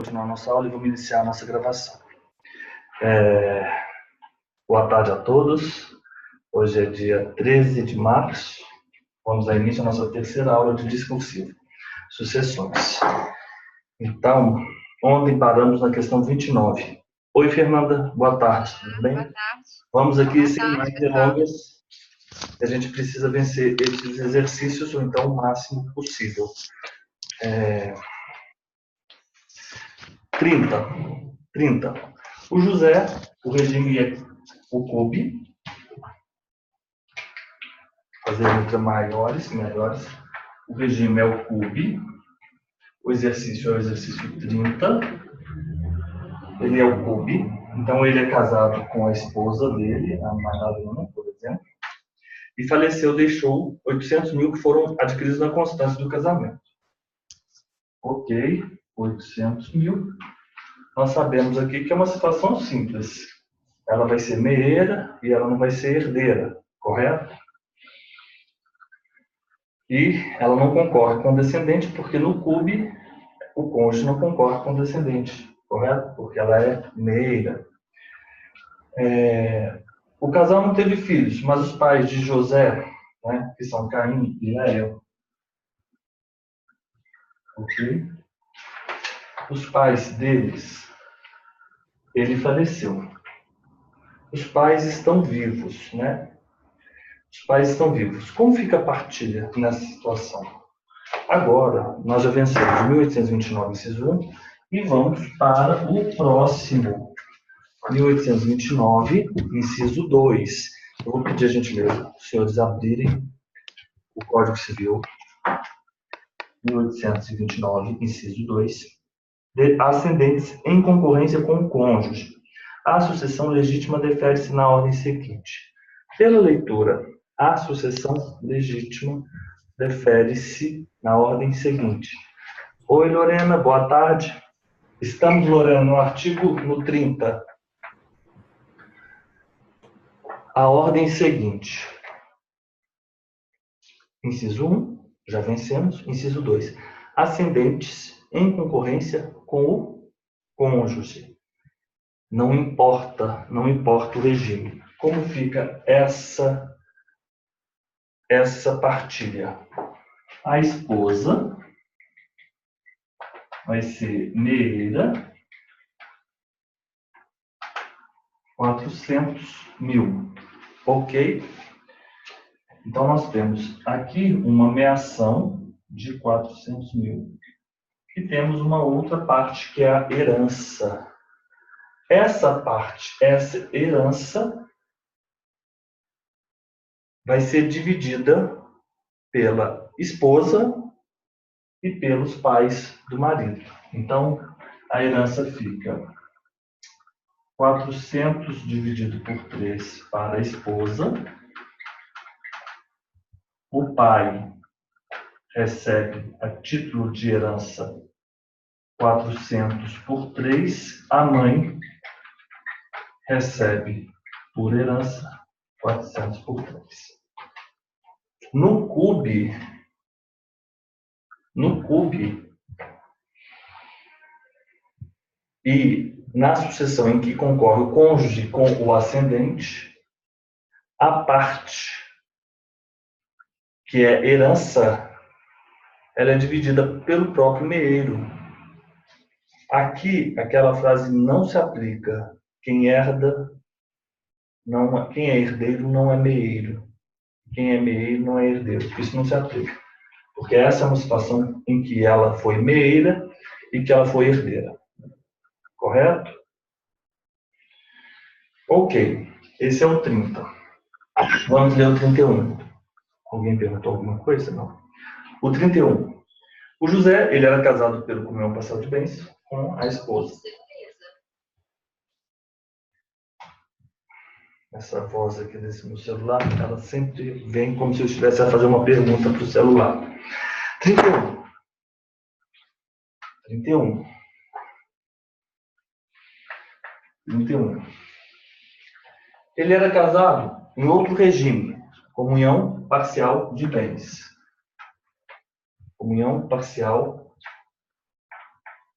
Continuar a nossa aula e vamos iniciar a nossa gravação. Boa tarde a todos. Hoje é dia 13 de março. Vamos dar início à nossa terceira aula de discursivo, sucessões. Então, ontem paramos na questão 29. Oi, Fernanda. Boa tarde. Tudo bem? Boa tarde. Vamos aqui Boa sem tarde, mais pessoal. delongas. A gente precisa vencer esses exercícios, ou então o máximo possível. 30. O José, o regime é o CUB. Fazer letras maiores, melhores. O regime é o CUB. O exercício é o exercício 30. Ele é o CUB. Então, ele é casado com a esposa dele, a Madalena, por exemplo. E faleceu, deixou 800 mil que foram adquiridos na constância do casamento. Ok, 800 mil. Nós sabemos aqui que é uma situação simples. Ela vai ser meeira e ela não vai ser herdeira, correto? E ela não concorre com o descendente, porque no CUB o cônjuge não concorre com o descendente, correto? Porque ela é meira. O casal não teve filhos, mas os pais de José, né, que são Caim e Léa, ok? Os pais deles, ele faleceu. Os pais estão vivos, né? Os pais estão vivos. Como fica a partilha nessa situação? Agora, nós já vencemos 1829, inciso 1, e vamos para o próximo. 1829, inciso 2. Eu vou pedir a gentileza os senhores abrirem o Código Civil. 1829, inciso 2. De ascendentes em concorrência com o cônjuge. A sucessão legítima defere-se na ordem seguinte. Pela leitura, a sucessão legítima defere-se na ordem seguinte. Oi, Lorena, boa tarde. Estamos, Lorena, no artigo 30. A ordem seguinte. Inciso 1, já vencemos. Inciso 2, ascendentes em concorrência com o cônjuge. Não importa o regime. Como fica essa partilha? A esposa vai ser meira, 400 mil. Ok? Então, nós temos aqui uma meação de 400 mil. E temos uma outra parte que é a herança. Essa herança, vai ser dividida pela esposa e pelos pais do marido. Então, a herança fica 400 dividido por 3 para a esposa. O pai recebe a título de herança 400 por 3. A mãe recebe por herança 400 por 3. No CUB, e na sucessão em que concorre o cônjuge com o ascendente, a parte que é herança, ela é dividida pelo próprio meeiro. Aqui, aquela frase não se aplica. Quem herda, quem é herdeiro não é meeiro. Quem é meeiro não é herdeiro. Isso não se aplica. Porque essa é uma situação em que ela foi meeira e que ela foi herdeira. Correto? Ok. Esse é o 30. Vamos ler o 31. Alguém perguntou alguma coisa? Não. O 31. O José, ele era casado pelo comunhão parcial de bens com a esposa. Essa voz aqui desse meu celular, ela sempre vem como se eu estivesse a fazer uma pergunta para o celular. 31. 31. Ele era casado em outro regime, comunhão parcial de bens. Comunhão parcial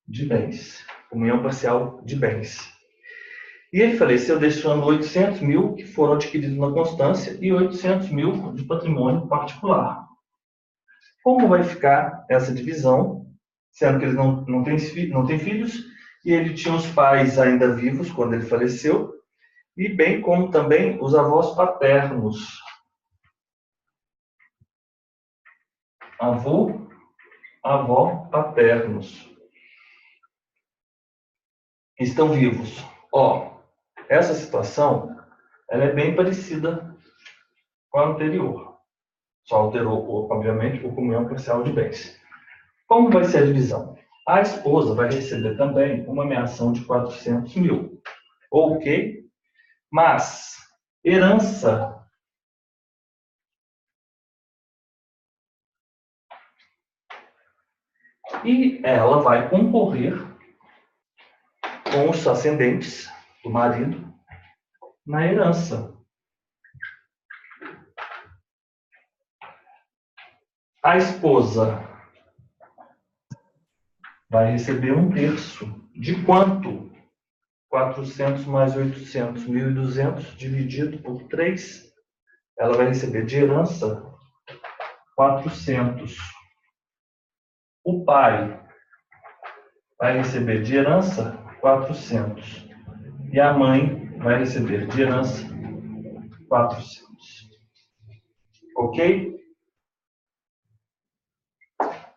de bens. comunhão parcial de bens. E ele faleceu deixando 800 mil que foram adquiridos na constância e 800 mil de patrimônio particular. Como vai ficar essa divisão, sendo que eles não têm filhos, e ele tinha os pais ainda vivos quando ele faleceu, e bem como também os avós paternos. Avó paternos estão vivos. Essa situação ela é bem parecida com a anterior. Só alterou, obviamente, o comunhão parcial de bens. Como vai ser a divisão? A esposa vai receber também uma ameação de 400 mil. Ok? Mas, herança. E ela vai concorrer com os ascendentes do marido na herança. A esposa vai receber 1/3. De quanto? 400 mais 800, 1.200 dividido por 3. Ela vai receber de herança 400. O pai vai receber de herança 400. E a mãe vai receber de herança 400. Ok?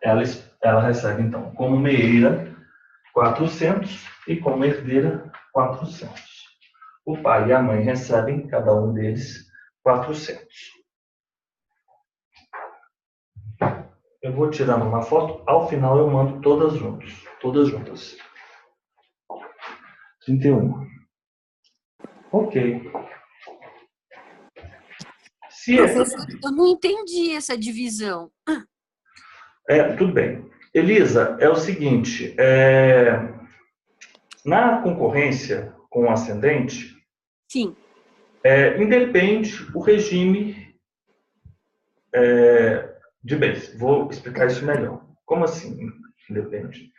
Ela recebe, então, como meeira 400 e como herdeira 400. O pai e a mãe recebem, cada um deles, 400. Eu vou tirando uma foto, ao final eu mando todas juntas. 31. Ok. Professor, eu não entendi essa divisão. Tudo bem. Elisa, é o seguinte, na concorrência com o ascendente, sim, independe o regime de bens. Vou explicar isso melhor. Como assim independe?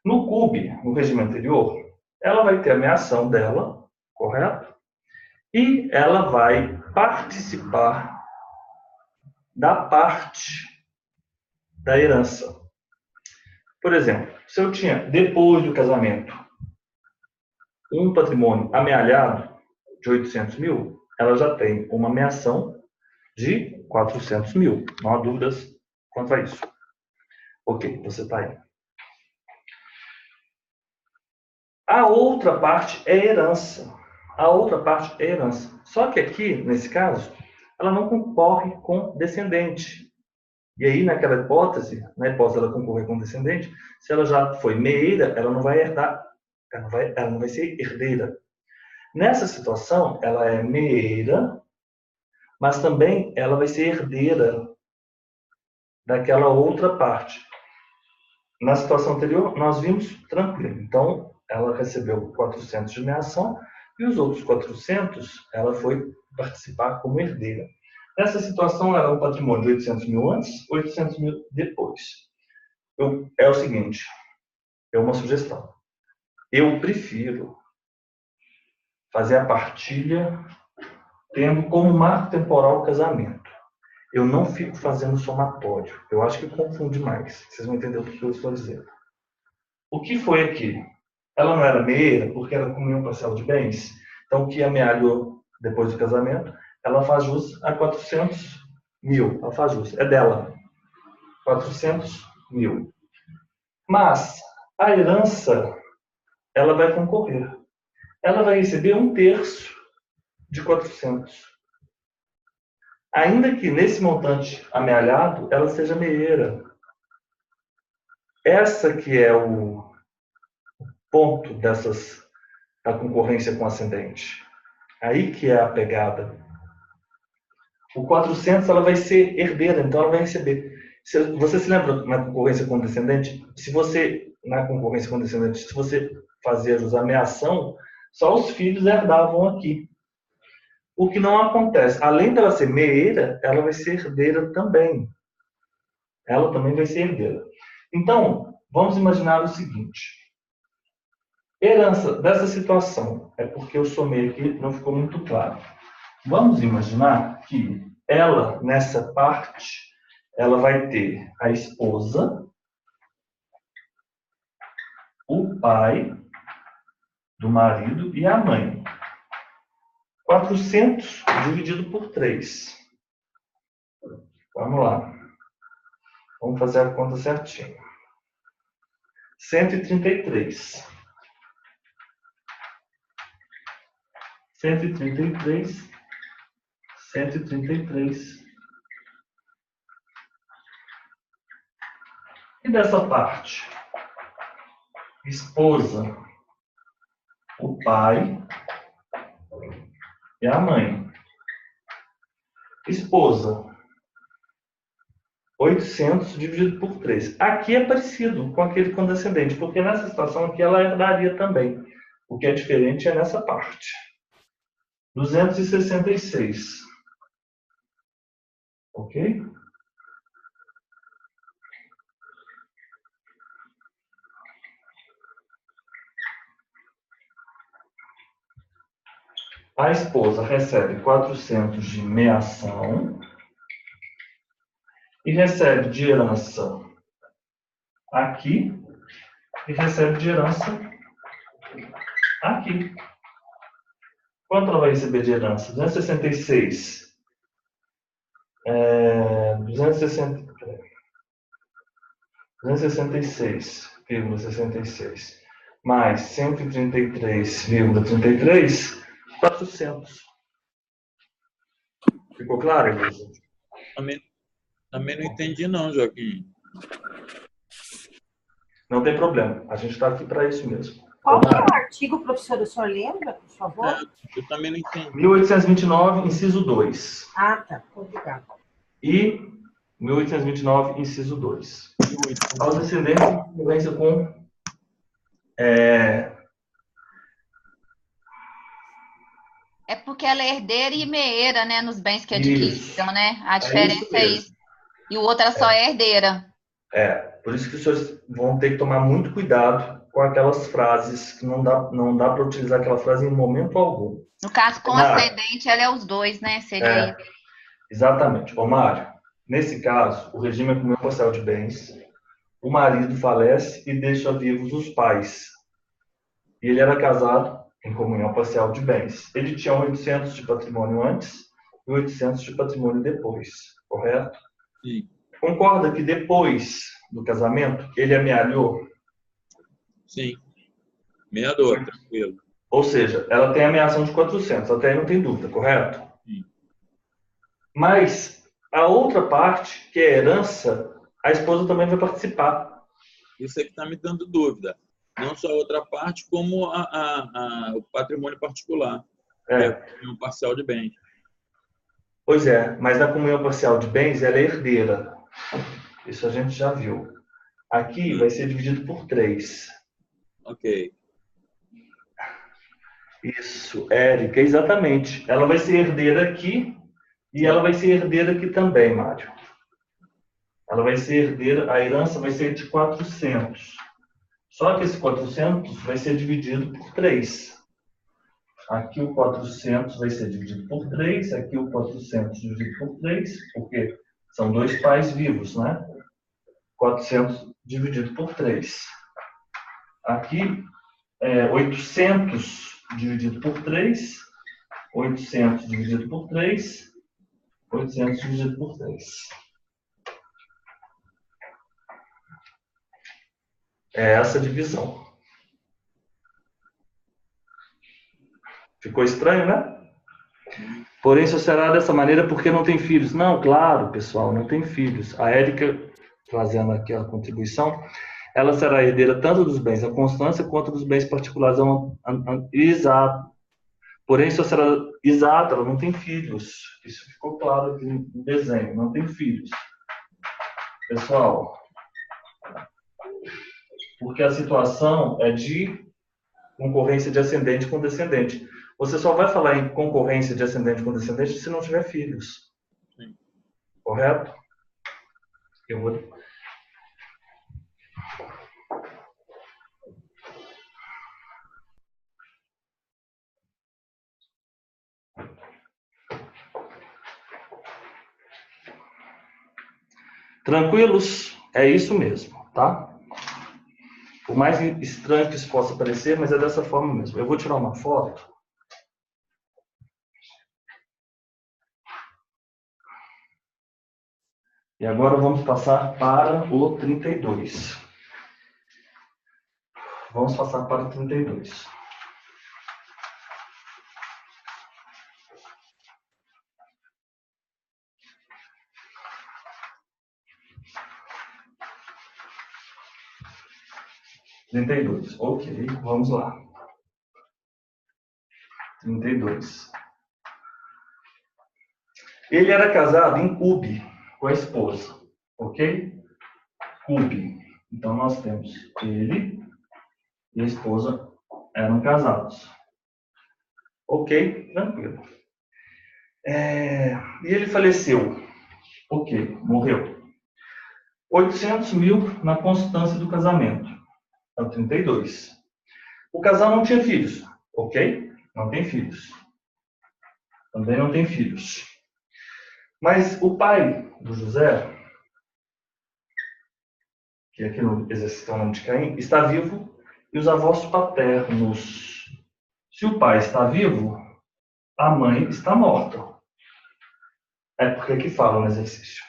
No CUB, no regime anterior, ela vai ter a ameação dela, correto? E ela vai participar da parte da herança. Por exemplo, se eu tinha, depois do casamento, um patrimônio amealhado de 800 mil, ela já tem uma ameação de 400 mil. Não há dúvidas quanto a isso. Ok, você está aí. A outra parte é herança. Só que aqui, nesse caso, ela não concorre com descendente. E aí, naquela hipótese, na hipótese ela concorrer com descendente, se ela já foi meeira, ela não vai herdar, ela não vai ser herdeira. Nessa situação, ela é meeira, mas também ela vai ser herdeira daquela outra parte. Na situação anterior, nós vimos tranquilo. Então, ela recebeu 400 de ameação e os outros 400, ela foi participar como herdeira. Nessa situação, era um patrimônio de 800 mil antes, 800 mil depois. É o seguinte, é uma sugestão. Eu prefiro fazer a partilha tendo como marco temporal o casamento. Eu não fico fazendo somatório. Eu acho que confunde mais. Vocês vão entender o que eu estou dizendo. O que foi aqui? Ela não era meeira porque era comunhão parcial de bens. Então, o que amealhou depois do casamento, ela faz jus a 400 mil. Ela faz jus. É dela. 400 mil. Mas a herança, ela vai concorrer. Ela vai receber 1/3 de 400. Ainda que nesse montante amealhado, ela seja meeira. Essa que é o ponto da concorrência com ascendente. Aí que é a pegada. O 400 ela vai ser herdeira, então ela vai receber. Você se lembra na concorrência com descendente? Na concorrência com descendente, se você fazia jus à ameação, só os filhos herdavam aqui. O que não acontece. Além dela ser meeira, ela vai ser herdeira também. Ela também vai ser herdeira. Então, vamos imaginar o seguinte. Herança dessa situação. É porque eu somei aqui, não ficou muito claro. Vamos imaginar que ela, nessa parte, ela vai ter a esposa, o pai do marido e a mãe. 400 dividido por 3. Vamos lá. Vamos fazer a conta certinho. 133. 133. 133. E dessa parte? Esposa, o pai e a mãe. Esposa, 800 dividido por 3. Aqui é parecido com aquele com descendente, porque nessa situação aqui ela herdaria também. O que é diferente é nessa parte. 266. Ok? A esposa recebe 400 de meação e recebe de herança aqui e recebe de herança aqui. Quanto ela vai receber de herança? 266. 260, 266,66 mais 133,33, 400. Ficou claro, Elisa? Também não entendi não, Joaquim. Não tem problema. A gente está aqui para isso mesmo. Qual que é o artigo, professor? O senhor lembra, por favor? Eu também não entendi. 1829, inciso 2. Ah, tá. Obrigado. E 1829, inciso 2. Aos descendentes em concorrência com É porque ela é herdeira e meeira, né, nos bens que adquiriram, né? A diferença é isso. E o outro ela só é herdeira. Por isso que os senhores vão ter que tomar muito cuidado com aquelas frases que não dá para utilizar aquela frase em momento algum. No caso, com ascendente, ela é os dois, né? Seria isso. Exatamente. Ô, Mário, nesse caso, o regime é comunhão parcial de bens. O marido falece e deixa vivos os pais. E ele era casado em comunhão parcial de bens. Ele tinha 800 de patrimônio antes e 800 de patrimônio depois, correto? Sim. Concorda que depois do casamento ele amealhou? Sim. Meador, tranquilo. Ou seja, ela tem a ameação de 400, até aí não tem dúvida, correto? Sim. Mas a outra parte, que é a herança, a esposa também vai participar. Isso é que está me dando dúvida. Não só a outra parte, como o patrimônio particular. Que é a comunhão parcial de bens. Pois é, mas na comunhão parcial de bens, ela é herdeira. Isso a gente já viu. Aqui vai ser dividido por 3. Ok. Isso, Érica, exatamente. Ela vai ser herdeira aqui e ela vai ser herdeira aqui também, Mário. Ela vai ser herdeira, a herança vai ser de 400. Só que esse 400 vai ser dividido por 3. Aqui o 400 vai ser dividido por 3, aqui o 400 dividido por 3, porque são dois pais vivos, né? 400 dividido por 3. Aqui, 800 dividido por 3, 800 dividido por 3, 800 dividido por 3. É essa a divisão. Ficou estranho, né? Porém, só será dessa maneira porque não tem filhos. Não, claro, pessoal, não tem filhos. A Érica, trazendo aqui a contribuição, ela será herdeira tanto dos bens da constância quanto dos bens particulares. Exato. Porém, só será exato, ela não tem filhos. Isso ficou claro aqui no desenho, não tem filhos. Pessoal, porque a situação é de concorrência de ascendente com descendente. Você só vai falar em concorrência de ascendente com descendente se não tiver filhos. Sim. Correto? Eu vou... Tranquilos? É isso mesmo, tá? Por mais estranho que isso possa parecer, mas é dessa forma mesmo. Eu vou tirar uma foto. E agora vamos passar para o 32. Vamos passar para o 32. Ok, vamos lá. 32. Ele era casado em Cube com a esposa, ok? Cube. Então nós temos ele e a esposa eram casados. Ok, tranquilo. E ele faleceu. Ok, morreu. 800 mil na constância do casamento. É o 32. O casal não tinha filhos. Ok? Não tem filhos. Também não tem filhos. Mas o pai do José, que aqui no exercício é o nome de Caim, está vivo, e os avós paternos. Se o pai está vivo, a mãe está morta. É porque aqui fala no exercício.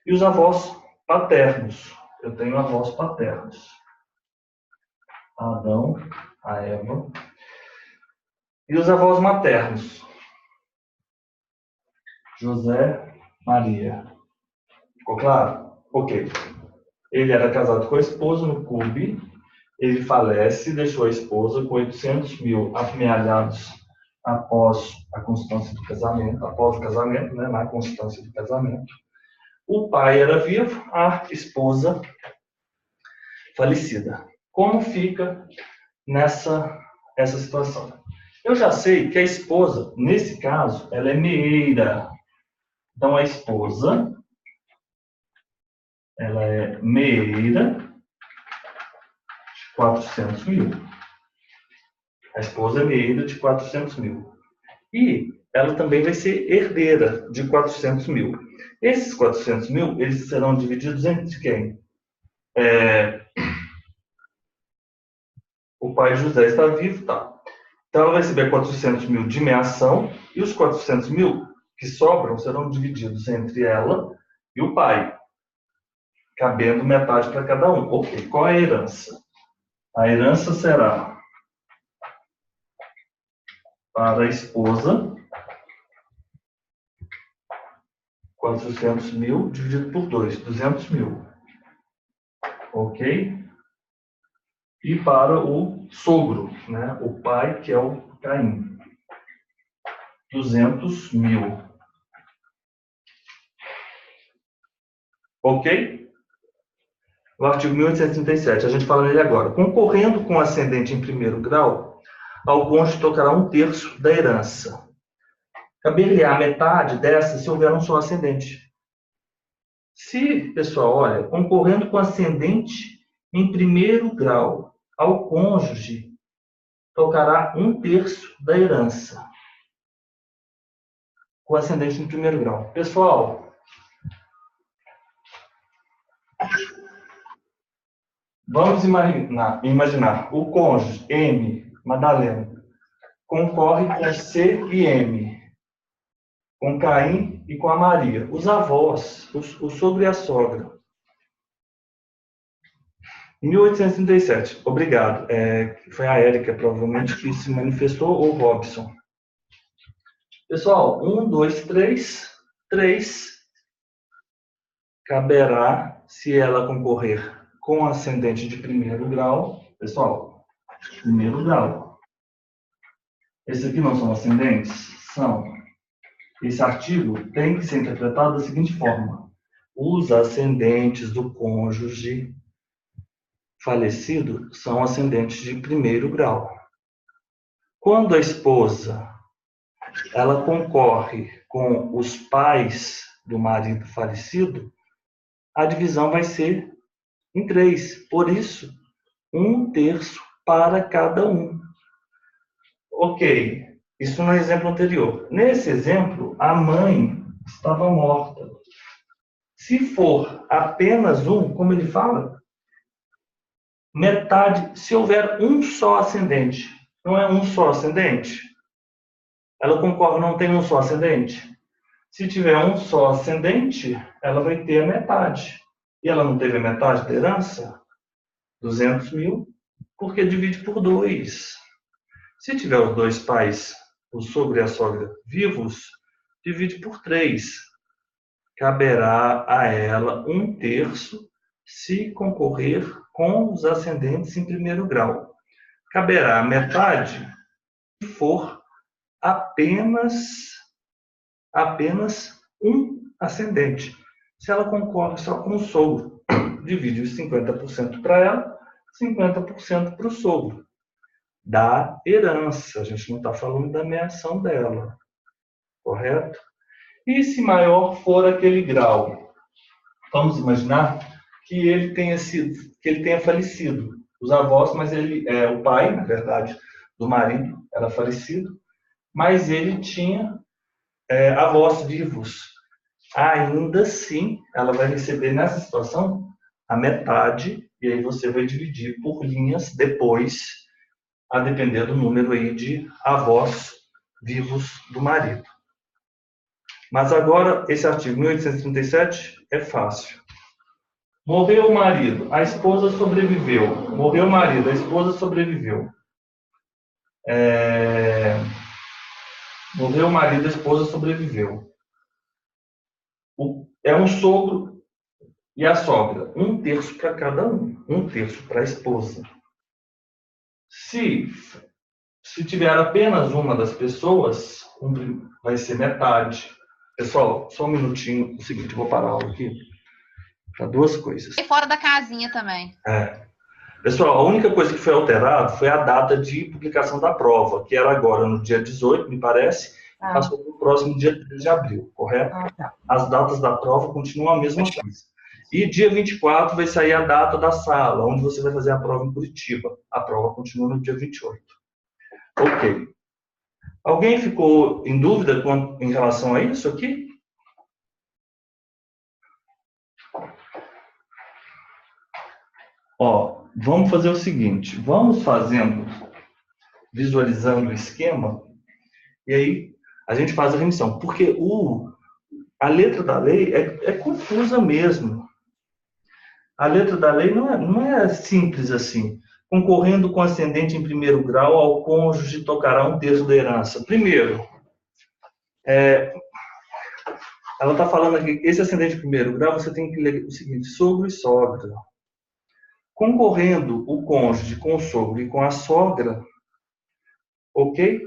E os avós paternos. Eu tenho avós paternos. Adão, a Eva. E os avós maternos. José, Maria. Ficou claro? Ok. Ele era casado com a esposa no Cube. Ele falece e deixou a esposa com 800 mil amealhados após a constância do casamento. Após o casamento, né? Na constância do casamento. O pai era vivo, a esposa falecida. Como fica essa situação? Eu já sei que a esposa, nesse caso, ela é meeira. Então, a esposa, ela é meeira de 400 mil. A esposa é meeira de 400 mil. E ela também vai ser herdeira de 400 mil. Esses 400 mil, eles serão divididos entre quem? O pai José está vivo, tá? Então, ela vai receber 400 mil de meação e os 400 mil que sobram serão divididos entre ela e o pai, cabendo metade para cada um. Ok, qual é a herança? A herança será para a esposa 400 mil dividido por 2, 200 mil. Ok? E para o sogro, né? O pai, que é o Caim, 200 mil. Ok? O artigo 1837, a gente fala nele agora. Concorrendo com o ascendente em primeiro grau, ao cônjuge tocará 1/3 da herança. Caber-lhe-á a metade dessa se houver um só ascendente. Se, pessoal, olha, concorrendo com ascendente em primeiro grau, ao cônjuge tocará 1/3 da herança. Com ascendente em primeiro grau. Pessoal, vamos imaginar o cônjuge M, Madalena, concorre com C e M, com Caim e com a Maria. Os avós, o sogro e a sogra. 1837. Obrigado. Foi a Érica, provavelmente, que se manifestou, ou o Robson. Pessoal, 1, 2, 3. 3 caberá, se ela concorrer com ascendente de primeiro grau. Pessoal, primeiro grau. Esses aqui não são ascendentes? São. Esse artigo tem que ser interpretado da seguinte forma. Os ascendentes do cônjuge falecido são ascendentes de primeiro grau. Quando a esposa ela concorre com os pais do marido falecido, a divisão vai ser em 3. Por isso, 1/3 para cada um. Ok, isso no exemplo anterior. Nesse exemplo, a mãe estava morta. Se for apenas um, como ele fala, metade, se houver um só ascendente, não é um só ascendente? Ela concorda, não tem um só ascendente? Se tiver um só ascendente, ela vai ter a metade. E ela não teve a metade da herança? 200 mil, porque divide por 2. Se tiver os dois pais, o sogro e a sogra, vivos, divide por 3. Caberá a ela 1/3 se concorrer com os ascendentes em primeiro grau. Caberá a metade se for apenas um ascendente. Se ela concorre só com o sogro, divide os 50% para ela, 50% para o sogro. Da herança, a gente não está falando da meação dela, correto? E se maior for aquele grau? Vamos imaginar que ele tenha falecido. Os avós, mas o pai, na verdade, do marido era falecido, mas ele tinha avós vivos. Ainda assim, ela vai receber nessa situação a metade, e aí você vai dividir por linhas depois, a depender do número aí de avós vivos do marido. Mas agora, esse artigo 1837 é fácil. Morreu o marido, a esposa sobreviveu. Morreu o marido, a esposa sobreviveu. Morreu o marido, a esposa sobreviveu. É um sogro e a sogra. 1/3 para cada um. 1/3 para a esposa. Se tiver apenas uma das pessoas, vai ser metade. Pessoal, só um minutinho. O seguinte, eu vou parar a aula aqui. Para duas coisas. E fora da casinha também. Pessoal, a única coisa que foi alterada foi a data de publicação da prova, que era agora no dia 18, me parece, passou para o próximo dia 3 de abril, correto? Tá. As datas da prova continuam a mesma coisa. E dia 24 vai sair a data da sala, onde você vai fazer a prova em Curitiba. A prova continua no dia 28. Ok. Alguém ficou em dúvida em relação a isso aqui? Vamos fazer o seguinte, vamos visualizando o esquema, e aí a gente faz a remissão, porque a letra da lei é confusa mesmo. A letra da lei não é simples assim. Concorrendo com ascendente em primeiro grau, ao cônjuge tocará 1/3 da herança. Primeiro, ela está falando aqui, esse ascendente em primeiro grau, você tem que ler o seguinte, sogro e sogra. Concorrendo o cônjuge com o sogro e com a sogra, ok?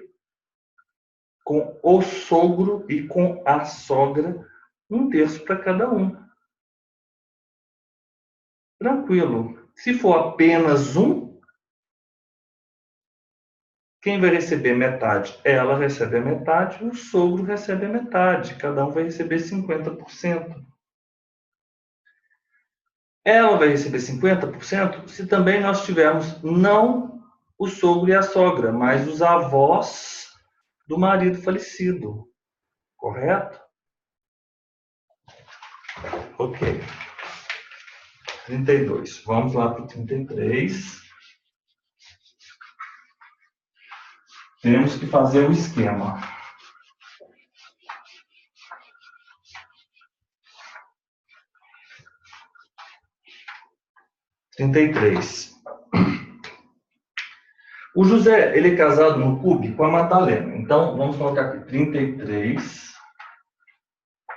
Com o sogro e com a sogra, 1/3 para cada um. Tranquilo. Se for apenas um, quem vai receber metade? Ela recebe a metade, o sogro recebe a metade. Cada um vai receber 50%. Ela vai receber 50% se também nós tivermos não o sogro e a sogra, mas os avós do marido falecido. Correto? Ok. 32. Vamos lá para o 33. Temos que fazer o esquema. O José, ele é casado no CUB com a Madalena. Então, vamos colocar aqui 33.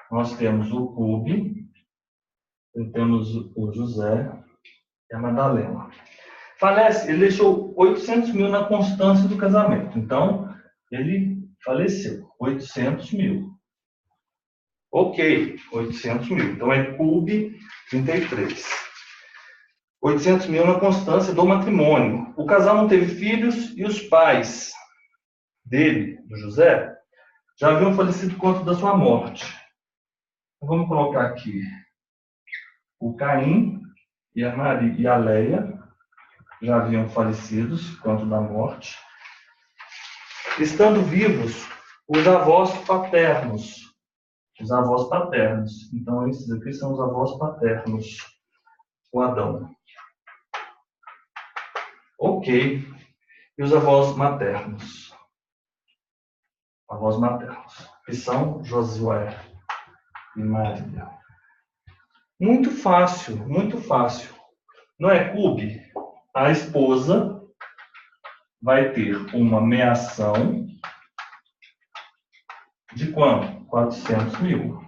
Nós temos o CUB, e temos o José e a Madalena. Falece, ele deixou 800 mil na constância do casamento. Então, ele faleceu. 800 mil. Ok, 800 mil. Então, é CUB 33. 800 mil na constância do matrimônio. O casal não teve filhos e os pais dele, do José, já haviam falecido quanto da sua morte. Então, vamos colocar aqui o Caim e a Maria e a Leia já haviam falecido quanto da morte. Estando vivos, os avós paternos, os avós paternos. Então, esses aqui são os avós paternos, o Adão. Ok. E os avós maternos? Avós maternos, que são Josué e Maria. Muito fácil, muito fácil. Não é, Cube? A esposa vai ter uma meação de quanto? 400 mil.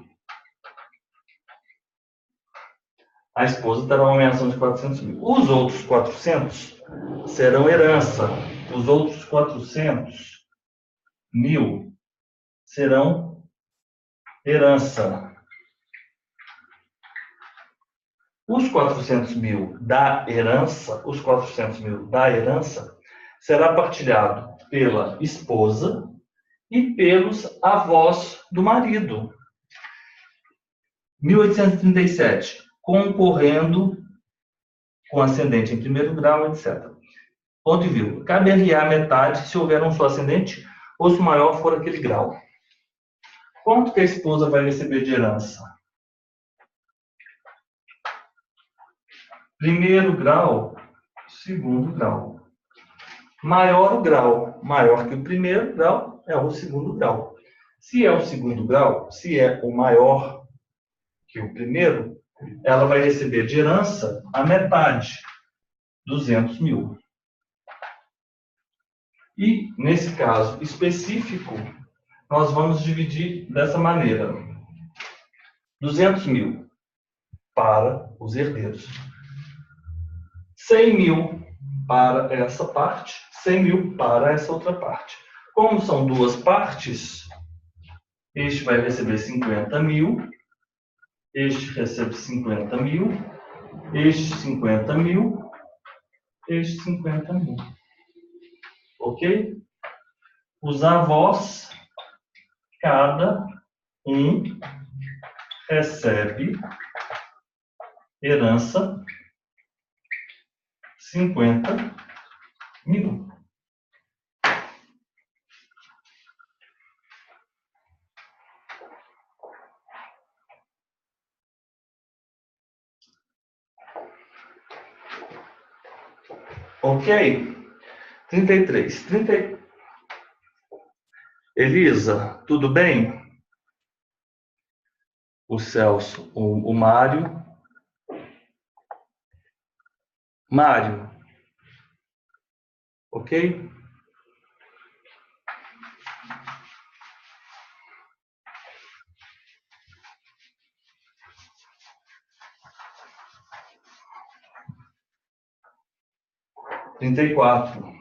A esposa terá uma meação de 400 mil. Os outros 400 serão herança. Os outros 400 mil serão herança. Os 400 mil da herança, será partilhado pela esposa e pelos avós do marido. 1837, concorrendo com ascendente em primeiro grau, etc. Ponto e vírgula. Cabe-lhe a metade se houver um só ascendente ou se o maior for aquele grau. Quanto que a esposa vai receber de herança? Primeiro grau, segundo grau. Maior o grau, maior que o primeiro grau, é o segundo grau. Se é o segundo grau, se é o maior que o primeiro, ela vai receber de herança a metade, 200 mil. E, nesse caso específico, nós vamos dividir dessa maneira. 200 mil para os herdeiros. 100 mil para essa parte, 100 mil para essa outra parte. Como são duas partes, este vai receber 50 mil, este recebe 50 mil, este 50 mil, este 50 mil. Ok? Os avós, cada um recebe herança 50 mil. Ok? 33. Elisa, tudo bem? O Celso, o Mário. Mário. Ok? Trinta e quatro.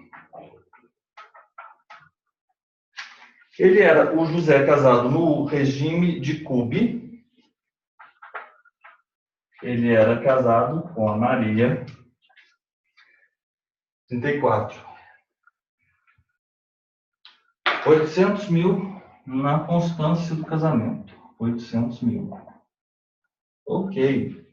Ele era o José casado no regime de Cube. Ele era casado com a Maria. 34. 800 mil na constância do casamento. 800 mil. Ok.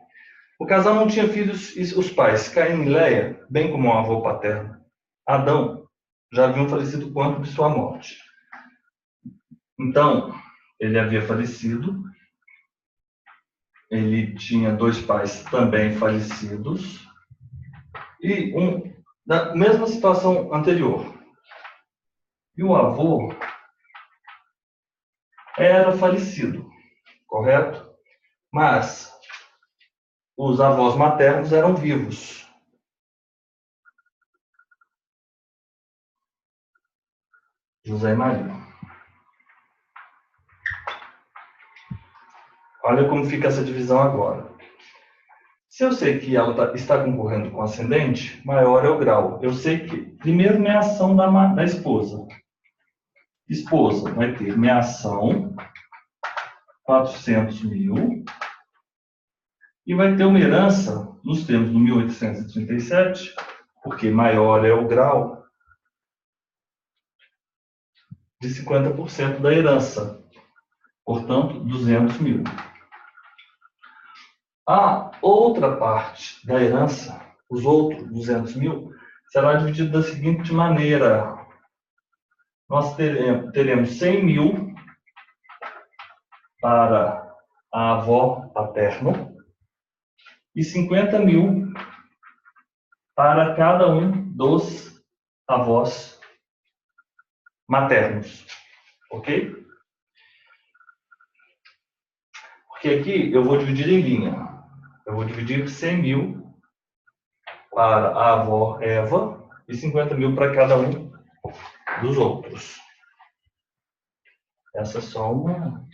O casal não tinha filhos, os pais, Caim e Leia, bem como o avô paterno, Adão, já haviam falecido quanto de sua morte. Então, ele havia falecido, ele tinha dois pais também falecidos, e da mesma situação anterior. E o avô era falecido, correto? Mas os avós maternos eram vivos. José e Maria. Olha como fica essa divisão agora. Se eu sei que ela está concorrendo com ascendente, maior é o grau. Eu sei que, primeiro, meação da esposa. Esposa vai ter meação, 400 mil, e vai ter uma herança, nos termos do 1837, porque maior é o grau, de 50% da herança. Portanto, 200 mil. A outra parte da herança, os outros 200 mil, será dividido da seguinte maneira. Nós teremos 100 mil para a avó paterna e 50 mil para cada um dos avós maternos. Ok? Porque aqui eu vou dividir em linha. Eu vou dividir 100 mil para a avó Eva e 50 mil para cada um dos outros. Essa é só uma.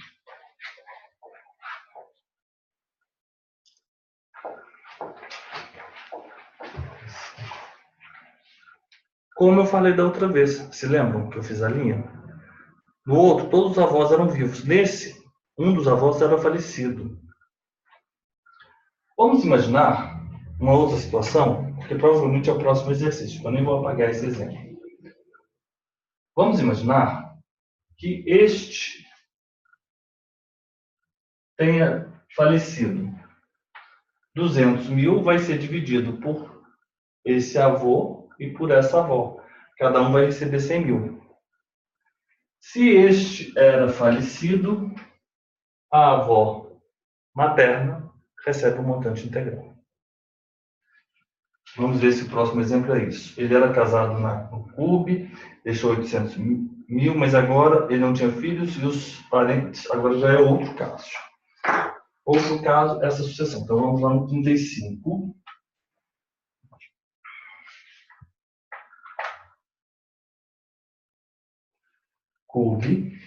Como eu falei da outra vez, se lembram que eu fiz a linha? No outro, todos os avós eram vivos. Nesse, um dos avós era falecido. Vamos imaginar uma outra situação, que provavelmente é o próximo exercício, eu nem vou apagar esse exemplo. Vamos imaginar que este tenha falecido. 200 mil vai ser dividido por esse avô e por essa avó. Cada um vai receber 100 mil. Se este era falecido, a avó materna recebe o montante integral. Vamos ver se o próximo exemplo é isso. Ele era casado no CUB, deixou 800 mil, mas agora ele não tinha filhos e os parentes, agora já é outro caso. Outro caso, essa sucessão. Então vamos lá no 35. CUB.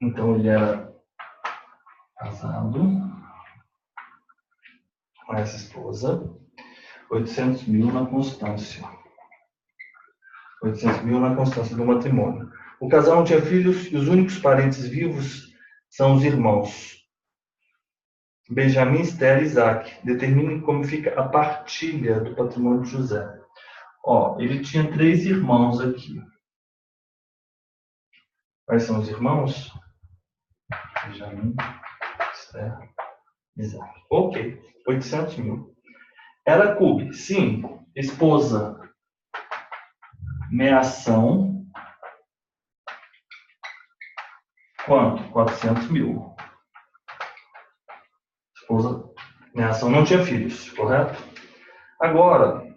Então ele era casado com essa esposa, 800 mil na constância. 800 mil na constância do matrimônio. O casal não tinha filhos e os únicos parentes vivos são os irmãos. Benjamim, Esther e Isaac. Determinem como fica a partilha do patrimônio de José. Ó, ele tinha 3 irmãos aqui. Quais são os irmãos? Benjamim, Esther, Isaac. Ok, 800 mil. Era CUB, sim. Esposa, meação. Quanto? 400 mil. Esposa, meação, não tinha filhos, correto? Agora,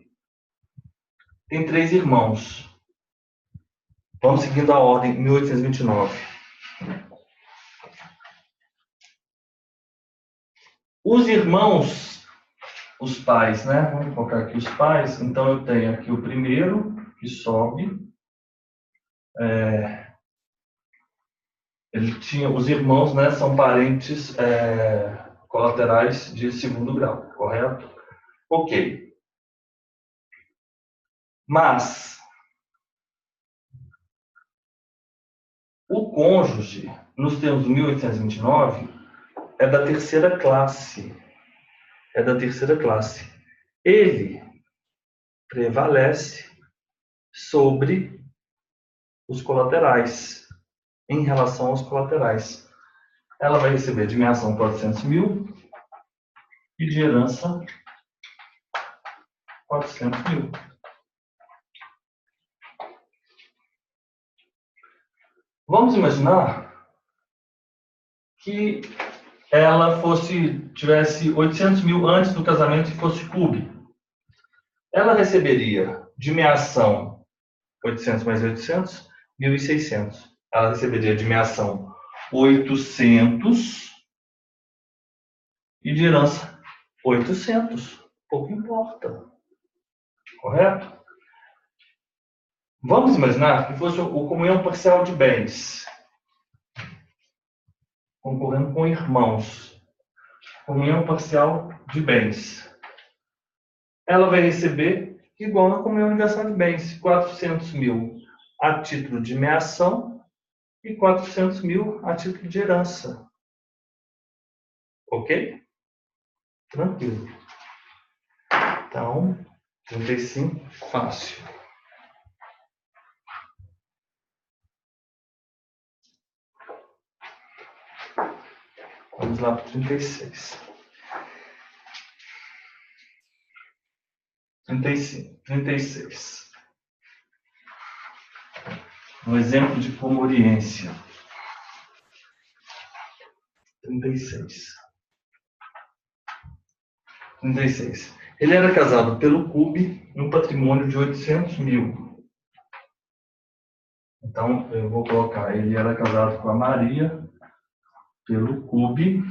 tem 3 irmãos. Vamos seguindo a ordem, 1829. Os irmãos, os pais, né? Vamos colocar aqui os pais. Então, eu tenho aqui o primeiro, que sobe. Ele tinha, os irmãos, né? São parentes colaterais de segundo grau, correto? Ok. Mas, o cônjuge, nos termos do 1829, é da terceira classe. É da terceira classe. Ele prevalece sobre os colaterais, em relação aos colaterais. Ela vai receber de meação 400 mil e de herança 400 mil. Vamos imaginar que ela tivesse 800 mil antes do casamento e fosse CUB. Ela receberia de meação 800 mais 800, 1.600. Ela receberia de meação 800 e de herança 800. Pouco importa. Correto? Vamos imaginar que fosse o comunhão parcial de bens, concorrendo com irmãos. Comunhão parcial de bens. Ela vai receber igual na comunhão universal de bens, 400 mil a título de meação e 400 mil a título de herança. Ok? Tranquilo. Então, 35, fácil. Vamos lá para o 36. 35, 36. Um exemplo de comoriência. 36. 36. Ele era casado pelo CUB um patrimônio de 800 mil. Então, eu vou colocar, ele era casado com a Maria pelo CUB.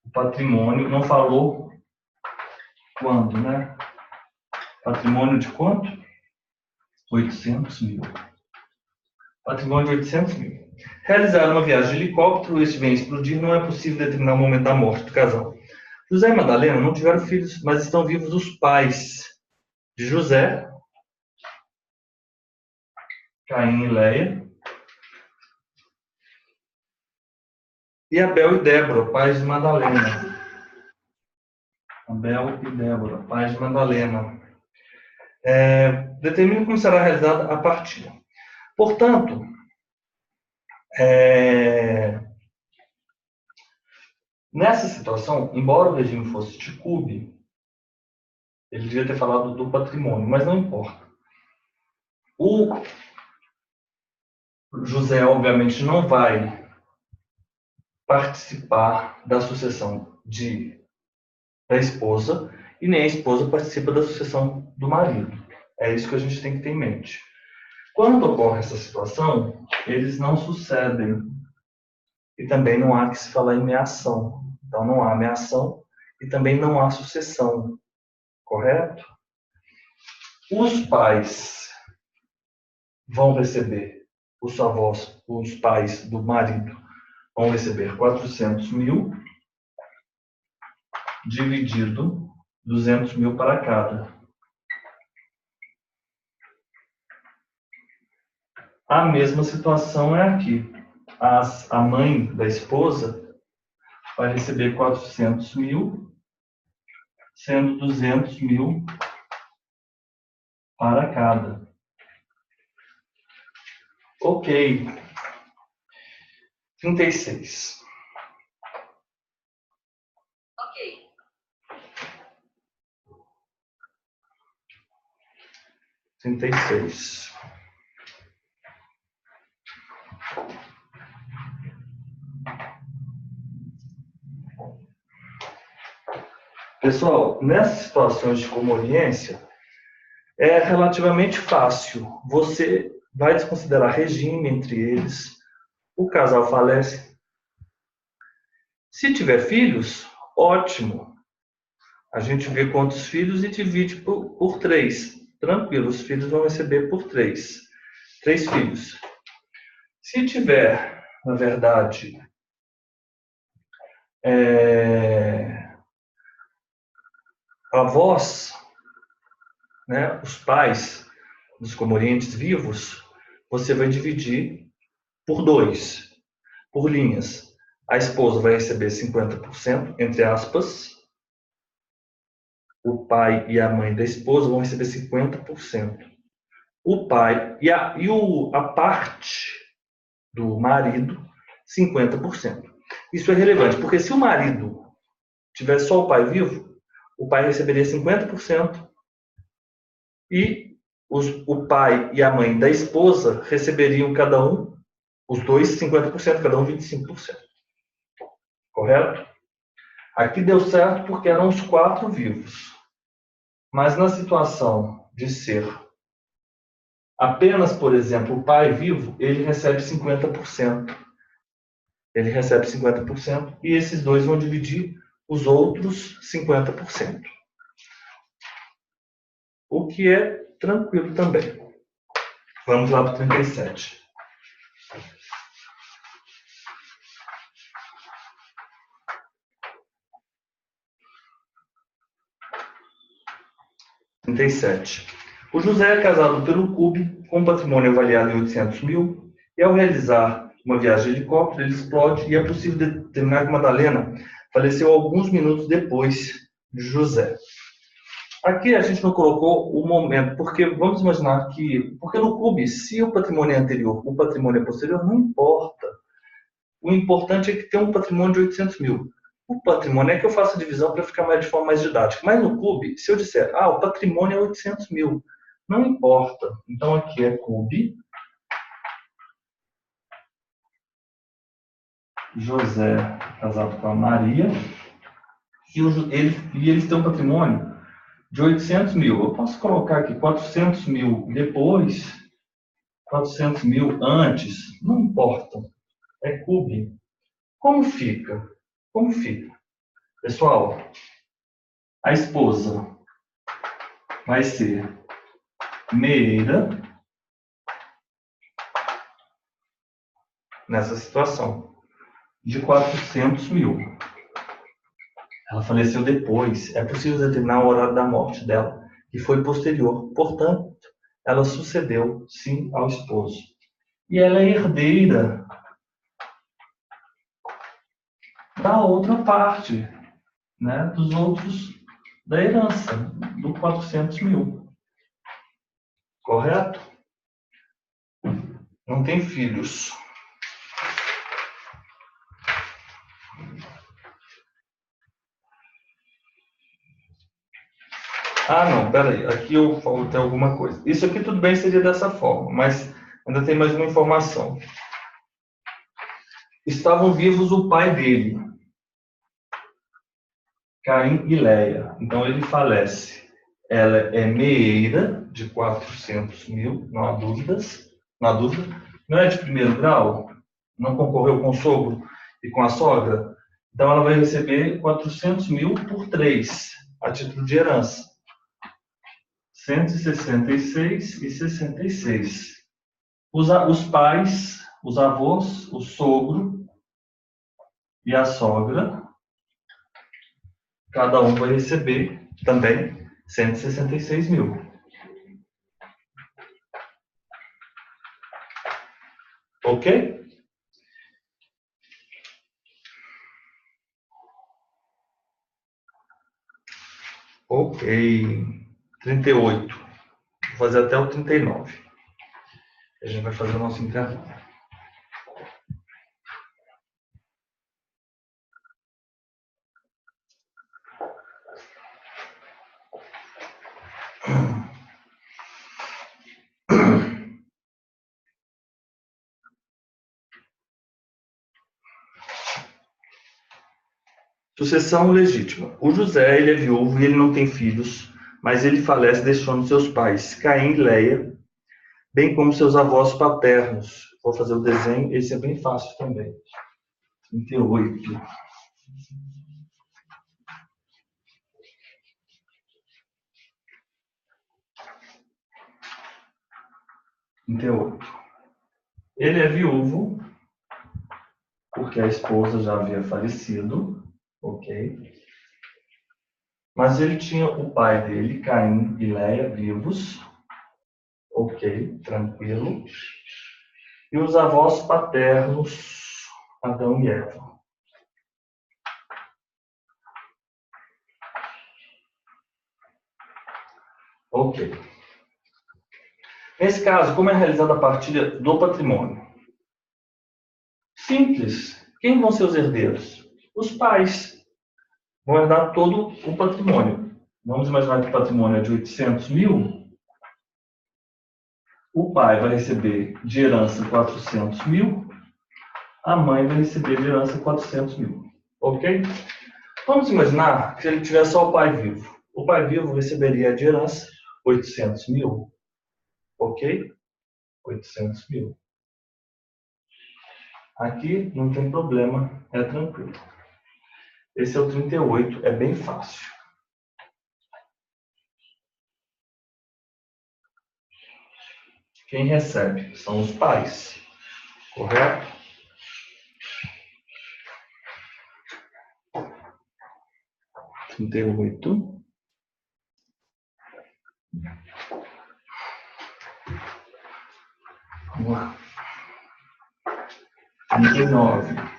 O patrimônio, não falou quando, né? Patrimônio de quanto? 800 mil. Patrimônio de 800 mil. Realizar uma viagem de helicóptero, este bem explodir, não é possível determinar o momento da morte do casal. José e Madalena não tiveram filhos, mas estão vivos os pais de José, Caim e Leia, e Abel e Débora, pais de Madalena. Abel e Débora, pais de Madalena. Determina como será realizada a partida. Portanto, nessa situação, embora o regime fosse de CUB, ele devia ter falado do patrimônio, mas não importa. O José, obviamente, não vai participar da sucessão da esposa, e nem a esposa participa da sucessão do marido. É isso que a gente tem que ter em mente. Quando ocorre essa situação, eles não sucedem. E também não há que se falar em meação. Então, não há meação e também não há sucessão. Correto? Os pais vão receber, os avós, os pais do marido, vão receber 400 mil, dividido 200 mil para cada. A mesma situação é aqui. A mãe da esposa vai receber 400 mil, sendo 200 mil para cada. Ok. 36. Ok. 36. Pessoal, nessas situações de comoriência, é relativamente fácil. Você vai desconsiderar regime entre eles, o casal falece. Se tiver filhos, ótimo. A gente vê quantos filhos e divide por 3. Tranquilo, os filhos vão receber por 3. 3 filhos. Se tiver, na verdade, avós, né, os pais dos comorientes vivos, você vai dividir por 2, por linhas. A esposa vai receber 50%, entre aspas. O pai e a mãe da esposa vão receber 50%. O pai e a parte do marido, 50%. Isso é relevante, porque se o marido tivesse só o pai vivo, o pai receberia 50% e o pai e a mãe da esposa receberiam cada um, os dois, 50%, cada um 25%. Correto? Aqui deu certo porque eram os 4 vivos. Mas na situação de ser apenas, por exemplo, o pai vivo, ele recebe 50%. Ele recebe 50% e esses dois vão dividir os outros 50%. O que é tranquilo também. Vamos lá para o 37. O José é casado pelo CUB com patrimônio avaliado em 800 mil e ao realizar uma viagem de helicóptero ele explode e é possível determinar que Madalena faleceu alguns minutos depois de José. Aqui a gente não colocou o momento, porque vamos imaginar que, porque no CUB, se o patrimônio é anterior, o patrimônio é posterior, não importa. O importante é que tem um patrimônio de 800 mil. O patrimônio é que eu faço a divisão para ficar de forma mais didática. Mas no CUB, se eu disser, o patrimônio é 800 mil, não importa. Então aqui é CUB, José casado com a Maria, e eles têm um patrimônio de 800 mil. Eu posso colocar aqui 400 mil depois, 400 mil antes, não importa. É CUB. Como fica? Como fica? Pessoal, a esposa vai ser Meira nessa situação de 400 mil. Ela faleceu depois. É possível determinar o horário da morte dela, que foi posterior. Portanto, ela sucedeu, sim, ao esposo. E ela é herdeira da outra parte, né, dos outros, da herança, do 400 mil. Correto? Não tem filhos. Não, peraí. Aqui eu faltei alguma coisa. Isso aqui tudo bem seria dessa forma, mas ainda tem mais uma informação. Estavam vivos o pai dele, Caim e Leia. Então ele falece. Ela é meeira de 400 mil, não há dúvidas. Não há dúvida. Não é de primeiro grau, não concorreu com o sogro e com a sogra. Então ela vai receber 400 mil por 3, a título de herança. 166 e 66. Os pais, os avós, o sogro e a sogra, cada um vai receber também 166 mil. Ok? Ok. 38. Vou fazer até o 39. A gente vai fazer o nosso intervalo. Sucessão legítima. O José, ele é viúvo e ele não tem filhos, mas ele falece deixando seus pais, Caim e Leia, bem como seus avós paternos. Vou fazer o desenho, esse é bem fácil também. 38. 38. Ele é viúvo, porque a esposa já havia falecido, ok? Mas ele tinha o pai dele, Caim e Leia, vivos, ok, tranquilo. E os avós paternos, Adão e Eva. Ok. Nesse caso, como é realizada a partilha do patrimônio? Simples. Quem vão ser os herdeiros? Os pais. Vão herdar todo o patrimônio. Vamos imaginar que o patrimônio é de 800 mil. O pai vai receber de herança 400 mil. A mãe vai receber de herança 400 mil. Ok? Vamos imaginar que se ele tiver só o pai vivo. O pai vivo receberia de herança 800 mil. Ok? 800 mil. Aqui não tem problema, é tranquilo. Esse é o 38, é bem fácil. Quem recebe são os pais, correto? Trinta e oito. Vamos lá. 39.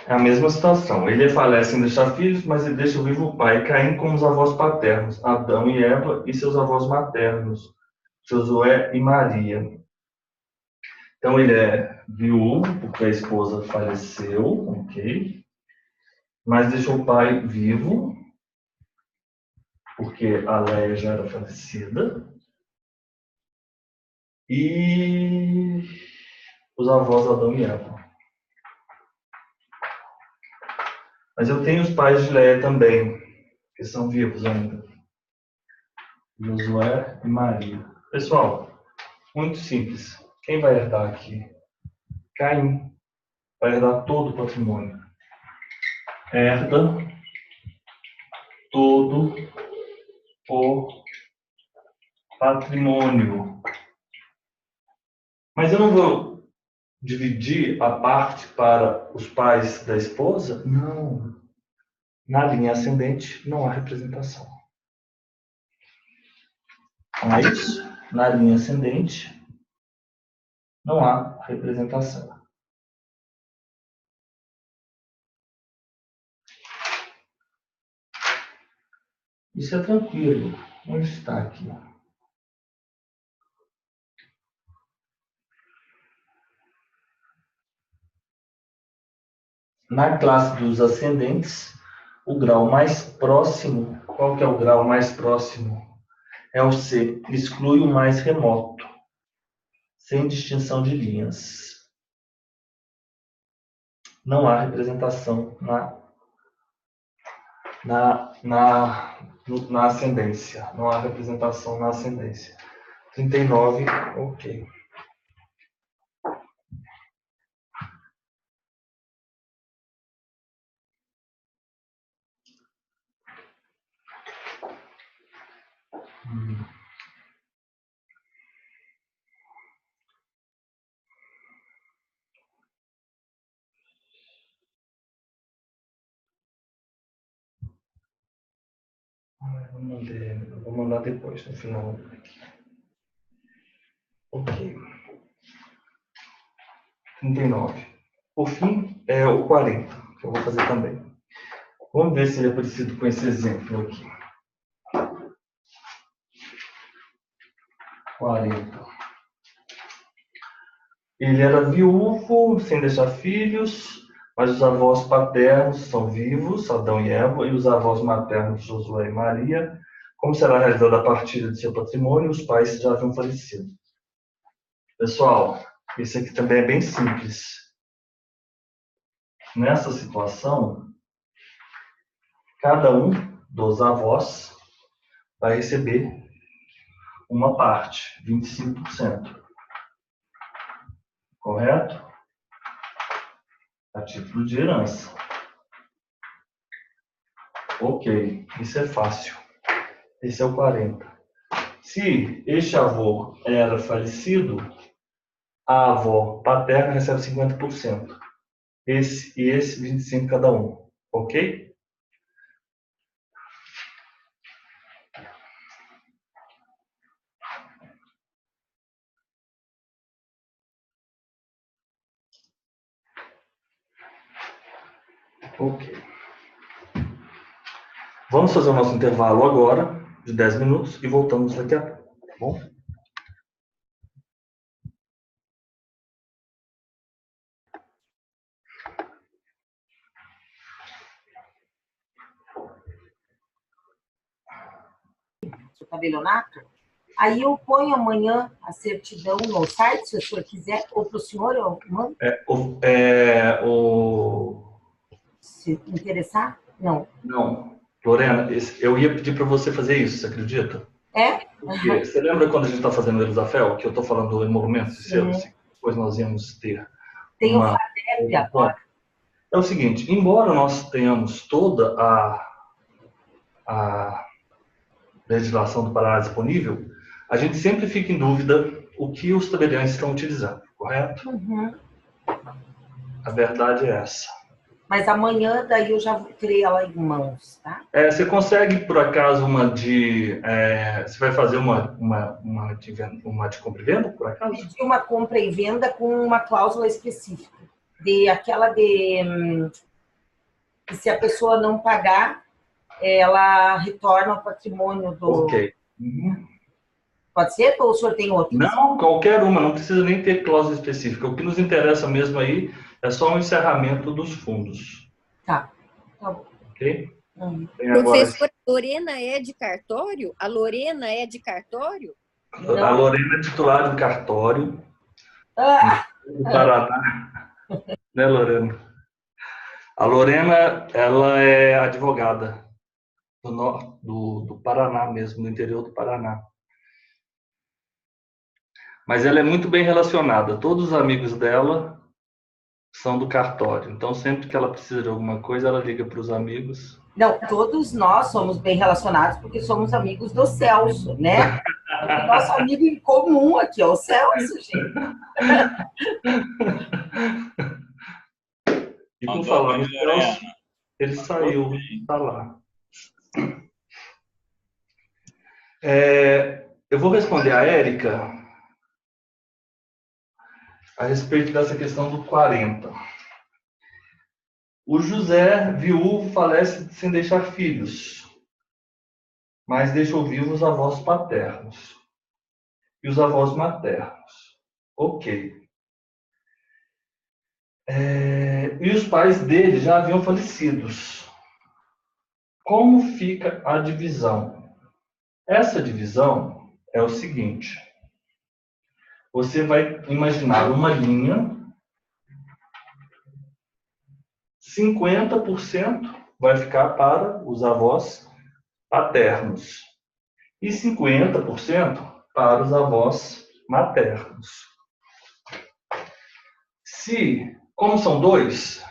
É a mesma situação. Ele falece sem deixar filhos, mas ele deixa vivo o pai, Caim, como os avós paternos, Adão e Eva, e seus avós maternos, Josué e Maria. Então, ele é viúvo, porque a esposa faleceu, ok? Mas deixou o pai vivo, porque a Léia já era falecida. E os avós Adão e Eva. Mas eu tenho os pais de Léia também, que são vivos ainda. Josué e Maria. Pessoal, muito simples. Quem vai herdar aqui? Caim. Vai herdar todo o patrimônio. Herda todo o patrimônio. Mas eu não vou dividir a parte para os pais da esposa? Não. Na linha ascendente não há representação. Não é isso? Na linha ascendente não há representação. Isso é tranquilo. Onde está aqui? Na classe dos ascendentes, o grau mais próximo, qual que é o grau mais próximo? É o C, exclui o mais remoto, sem distinção de linhas. Não há representação na ascendência. Não há representação na ascendência. 39, ok. Eu vou mandar depois, no final. Ok. 39. Por fim, é o 40, que eu vou fazer também. Vamos ver se ele é parecido com esse exemplo aqui. 40. Ele era viúvo, sem deixar filhos, mas os avós paternos são vivos, Adão e Eva, e os avós maternos, Josué e Maria. Como será realizada a partilha de seu patrimônio? Os pais já haviam falecido. Pessoal, isso aqui também é bem simples. Nessa situação, cada um dos avós vai receber uma parte, 25%. Correto? A título de herança. Ok, isso é fácil. Esse é o 40. Se este avô era falecido, a avó paterna recebe 50%. Esse e esse, 25% cada um. Ok? Ok. Vamos fazer o nosso intervalo agora, de 10 minutos, e voltamos daqui a pouco, tá bom? Seu tabelionato, aí eu ponho amanhã a certidão no site, se o senhor quiser, ou para o senhor eu mando. Se interessar? Não. Não. Lorena, eu ia pedir para você fazer isso, você acredita? É? Porque você lembra quando a gente está fazendo o Elisafel, que eu estou falando do emolumento de selos? Depois nós íamos ter Tem uma... o FADEP agora. É o seguinte, embora nós tenhamos toda a legislação do Paraná disponível, a gente sempre fica em dúvida o que os tabeliões estão utilizando, correto? Uhum. A verdade é essa. Mas amanhã, daí eu já terei ela em mãos, tá? Você consegue, por acaso, você vai fazer uma de compra e venda, por acaso? Pedir uma compra e venda com uma cláusula específica. Aquela de E se a pessoa não pagar, ela retorna ao patrimônio do... Ok. Uhum. Pode ser? Ou o senhor tem outros? Não, qualquer uma, não precisa nem ter cláusula específica. O que nos interessa mesmo aí é só o encerramento dos fundos. Tá. Tá bom. Ok? Tem agora... Professora, Lorena é de cartório? A Lorena é de cartório? A Lorena é titular do cartório do Paraná. Né, Lorena? A Lorena, ela é advogada do Paraná mesmo, do interior do Paraná. Mas ela é muito bem relacionada. Todos os amigos dela são do cartório. Então, sempre que ela precisa de alguma coisa, ela liga para os amigos. Não, todos nós somos bem relacionados porque somos amigos do Celso, né? O nosso amigo em comum aqui é o Celso, gente. E por falar no Celso, ele saiu, está lá. Eu vou responder a Érica a respeito dessa questão do 40. O José, viúvo, falece sem deixar filhos, mas deixou vivos os avós paternos e os avós maternos. Ok. E os pais dele já haviam falecidos. Como fica a divisão? Essa divisão é o seguinte. Você vai imaginar uma linha, 50% vai ficar para os avós paternos e 50% para os avós maternos. Como são dois,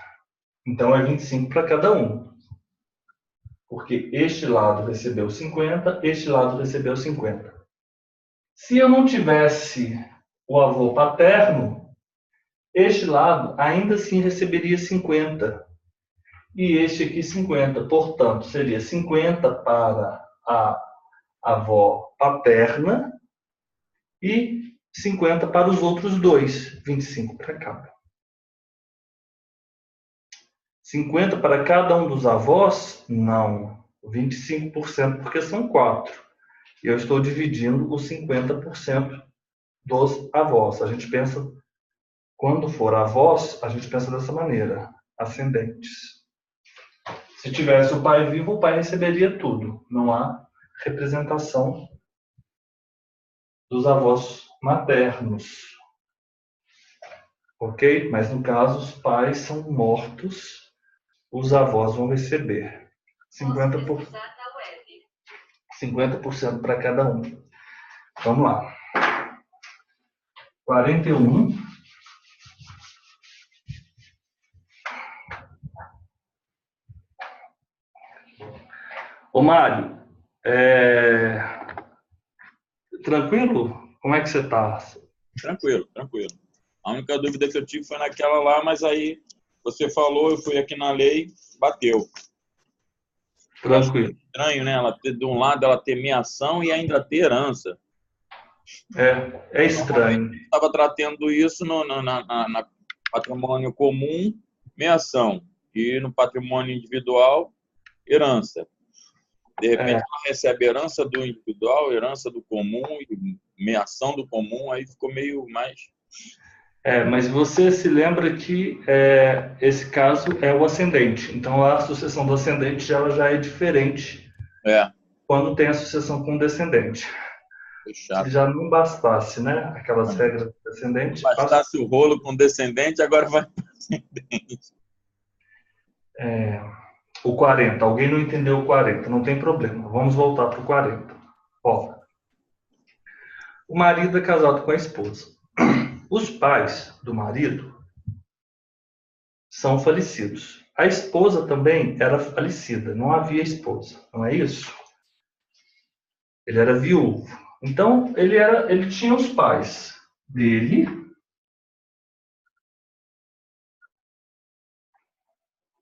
então é 25 para cada um. Porque este lado recebeu 50, este lado recebeu 50. Se eu não tivesse o avô paterno, este lado ainda assim receberia 50. E este aqui 50. Portanto, seria 50 para a avó paterna e 50 para os outros dois. 25 para cada. 50 para cada um dos avós? Não. 25% porque são 4. E eu estou dividindo os 50% dos avós. A gente pensa, quando for avós, a gente pensa dessa maneira, ascendentes. Se tivesse o pai vivo, o pai receberia tudo. Não há representação dos avós maternos. Ok? Mas no caso, os pais são mortos, os avós vão receber 50% para cada um. Vamos lá. 41. Ô, Mário, tranquilo? Como é que você está? Tranquilo, tranquilo. A única dúvida que eu tive foi naquela lá, mas aí você falou, eu fui aqui na lei, bateu. Tranquilo. Estranho, né? Ela ter, de um lado ela ter meação e ainda ter herança. É estranho. Estava tratando isso na patrimônio comum, meação. E no patrimônio individual, herança. De repente, ela recebe herança do individual, herança do comum e meação do comum, aí ficou meio mais... Mas você se lembra que esse caso é o ascendente. Então, a sucessão do ascendente ela já é diferente quando tem a sucessão com o descendente. Se já não bastasse, né? Aquelas regras do descendente. Bastasse o rolo com o descendente, agora vai para o ascendente. O 40. Alguém não entendeu o 40. Não tem problema. Vamos voltar para o 40. Ó, o marido é casado com a esposa. Os pais do marido são falecidos. A esposa também era falecida. Não havia esposa. Não é isso? Ele era viúvo. Então, ele tinha os pais dele,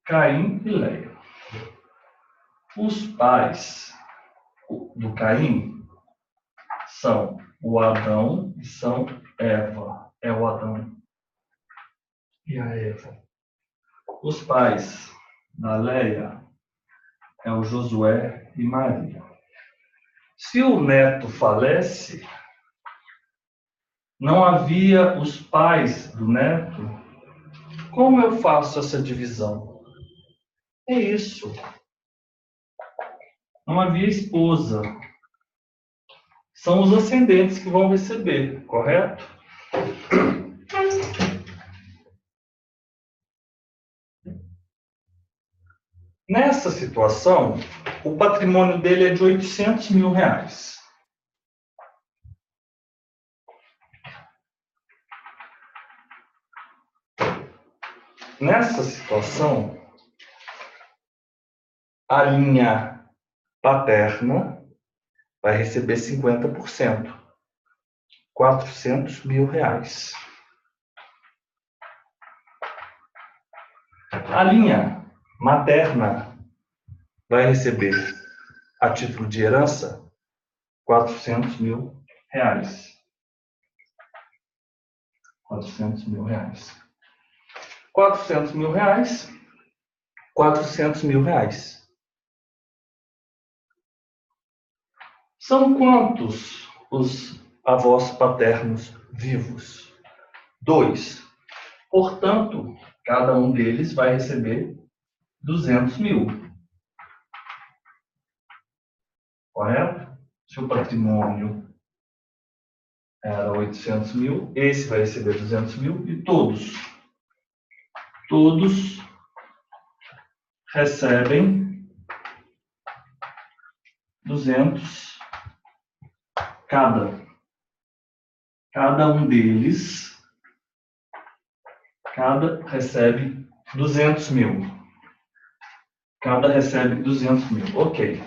Caim e Leia. Os pais do Caim são o Adão e são Eva. É o Adão e a Eva. Os pais da Leia é o Josué e Maria. Se o neto falece, não havia os pais do neto, como eu faço essa divisão? É isso. Não havia esposa. São os ascendentes que vão receber, correto? Nessa situação, o patrimônio dele é de 800 mil reais. Nessa situação, a linha paterna vai receber 50%, 400 mil reais. A linha materna vai receber, a título de herança, 400 mil reais. 400 mil reais. 400 mil reais. 400 mil reais. São quantos os avós paternos vivos? 2. Portanto, cada um deles vai receber 200 mil. Correto? Se o patrimônio era 800 mil, esse vai receber 200 mil e todos recebem 200 cada. Cada um deles, recebe 200 mil. Cada recebe 200 mil. Ok.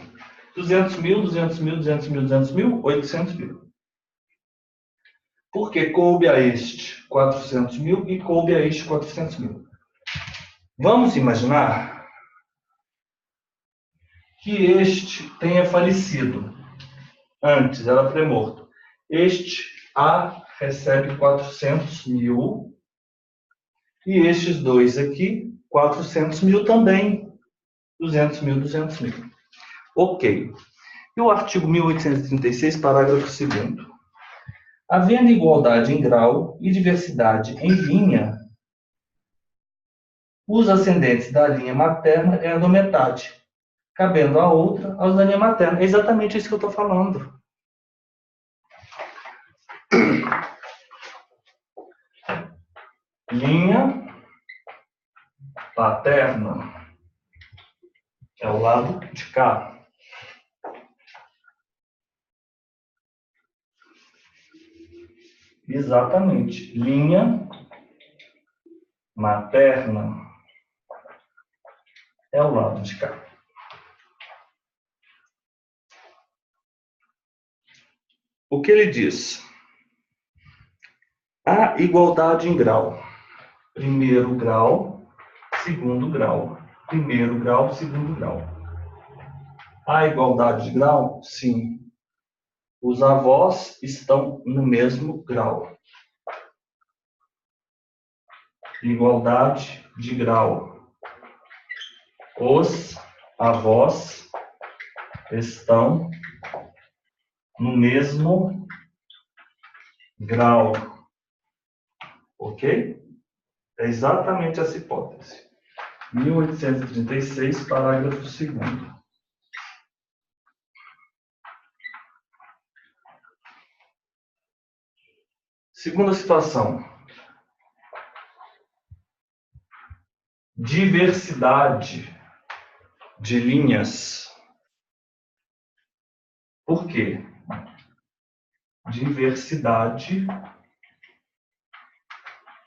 200 mil, 200 mil, 200 mil, 200 mil, 800 mil. Porque coube a este 400 mil e coube a este 400 mil. Vamos imaginar que este tenha falecido. Antes era pré-morto. Este A recebe 400 mil e estes dois aqui, 400 mil também. 200 mil, 200 mil. Ok. E o artigo 1836, parágrafo 2º. Havendo igualdade em grau e diversidade em linha, os ascendentes da linha materna herdam metade, cabendo a outra aos da linha materna. É exatamente isso que eu estou falando. Linha paterna é o lado de cá. Exatamente. Linha materna é o lado de cá. O que ele diz? A igualdade em grau. Primeiro grau, segundo grau. Primeiro grau, segundo grau. A igualdade de grau? Sim. Os avós estão no mesmo grau. Igualdade de grau. Os avós estão no mesmo grau. Ok? É exatamente essa hipótese. 1836, parágrafo 2º. Segunda situação. Diversidade de linhas. Por quê? Diversidade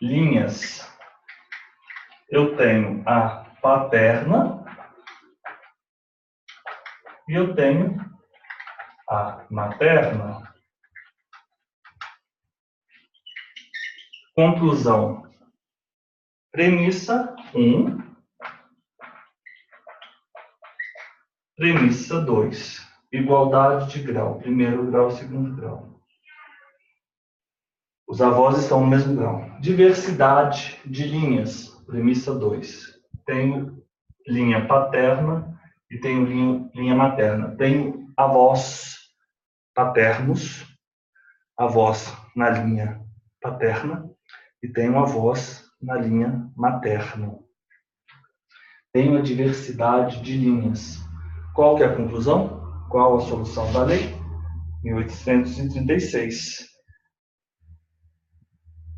linhas. Eu tenho a paterna e eu tenho a materna. Conclusão. Premissa 1. Premissa 2. Igualdade de grau. Primeiro grau, segundo grau. Os avós estão no mesmo grau. Diversidade de linhas. Premissa 2. Tenho linha paterna e tenho linha materna. Tenho avós paternos, avós na linha paterna e tenho avós na linha materna. Tenho a diversidade de linhas. Qual que é a conclusão? Qual a solução da lei? 1836.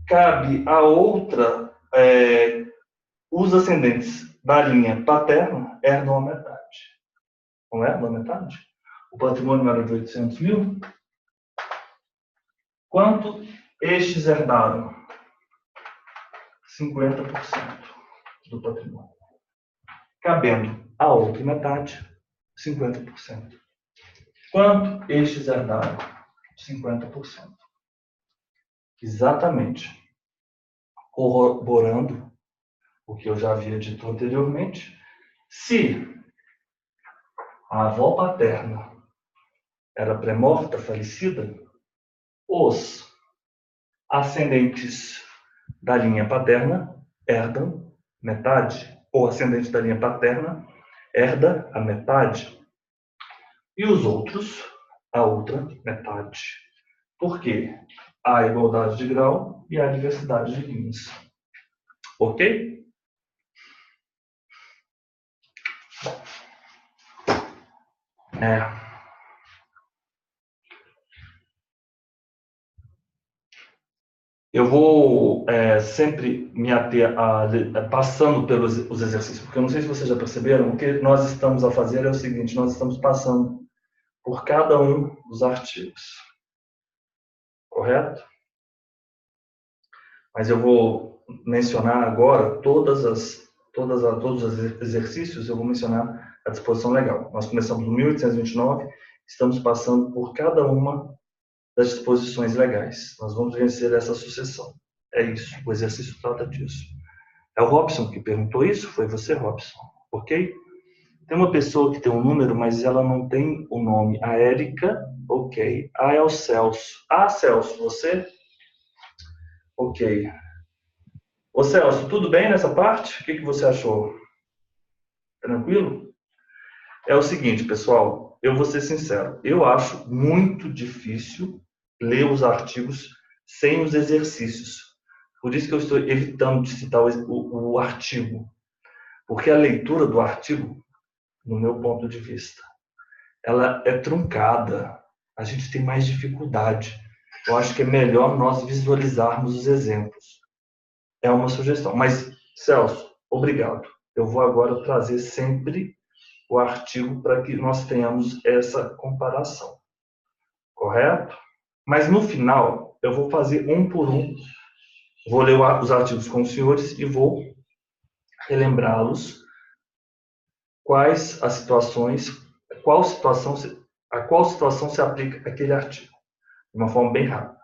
Cabe a outra, os ascendentes da linha paterna herdam a metade. Não herdam a metade? O patrimônio era de 800 mil. Quanto estes herdaram? 50% do patrimônio. Cabendo a outra metade, 50%. Quanto estes herdaram? 50%. Exatamente. Corroborando o que eu já havia dito anteriormente, se a avó paterna era pré-morta, falecida, os ascendentes da linha paterna herdam metade. O ascendente da linha paterna herda a metade. E os outros, a outra metade. Por quê? Há igualdade de grau e há diversidade de linhas. Ok? Eu vou sempre me ater passando pelos os exercícios, porque eu não sei se vocês já perceberam, o que nós estamos a fazer é o seguinte, nós estamos passando por cada um dos artigos. Correto? Mas eu vou mencionar agora todos os exercícios, eu vou mencionar a disposição legal. Nós começamos no 1829, estamos passando por cada uma das disposições legais. Nós vamos vencer essa sucessão. É isso, o exercício trata disso. É o Robson que perguntou isso? Foi você, Robson? Ok? Tem uma pessoa que tem um número, mas ela não tem o nome. A Érica, ok. Ah, é o Celso. Ah, Celso, você? Ok. Ô Celso, tudo bem nessa parte? O que você achou? Tranquilo? É o seguinte, pessoal, eu vou ser sincero. Eu acho muito difícil ler os artigos sem os exercícios. Por isso que eu estou evitando de citar o artigo. Porque a leitura do artigo, no meu ponto de vista, ela é truncada. A gente tem mais dificuldade. Eu acho que é melhor nós visualizarmos os exemplos. É uma sugestão. Mas, Celso, obrigado. Eu vou agora trazer sempre o artigo para que nós tenhamos essa comparação. Correto? Mas no final, eu vou fazer um por um. Vou ler os artigos com os senhores e vou relembrá-los quais as situações, a qual situação se aplica aquele artigo. De uma forma bem rápida.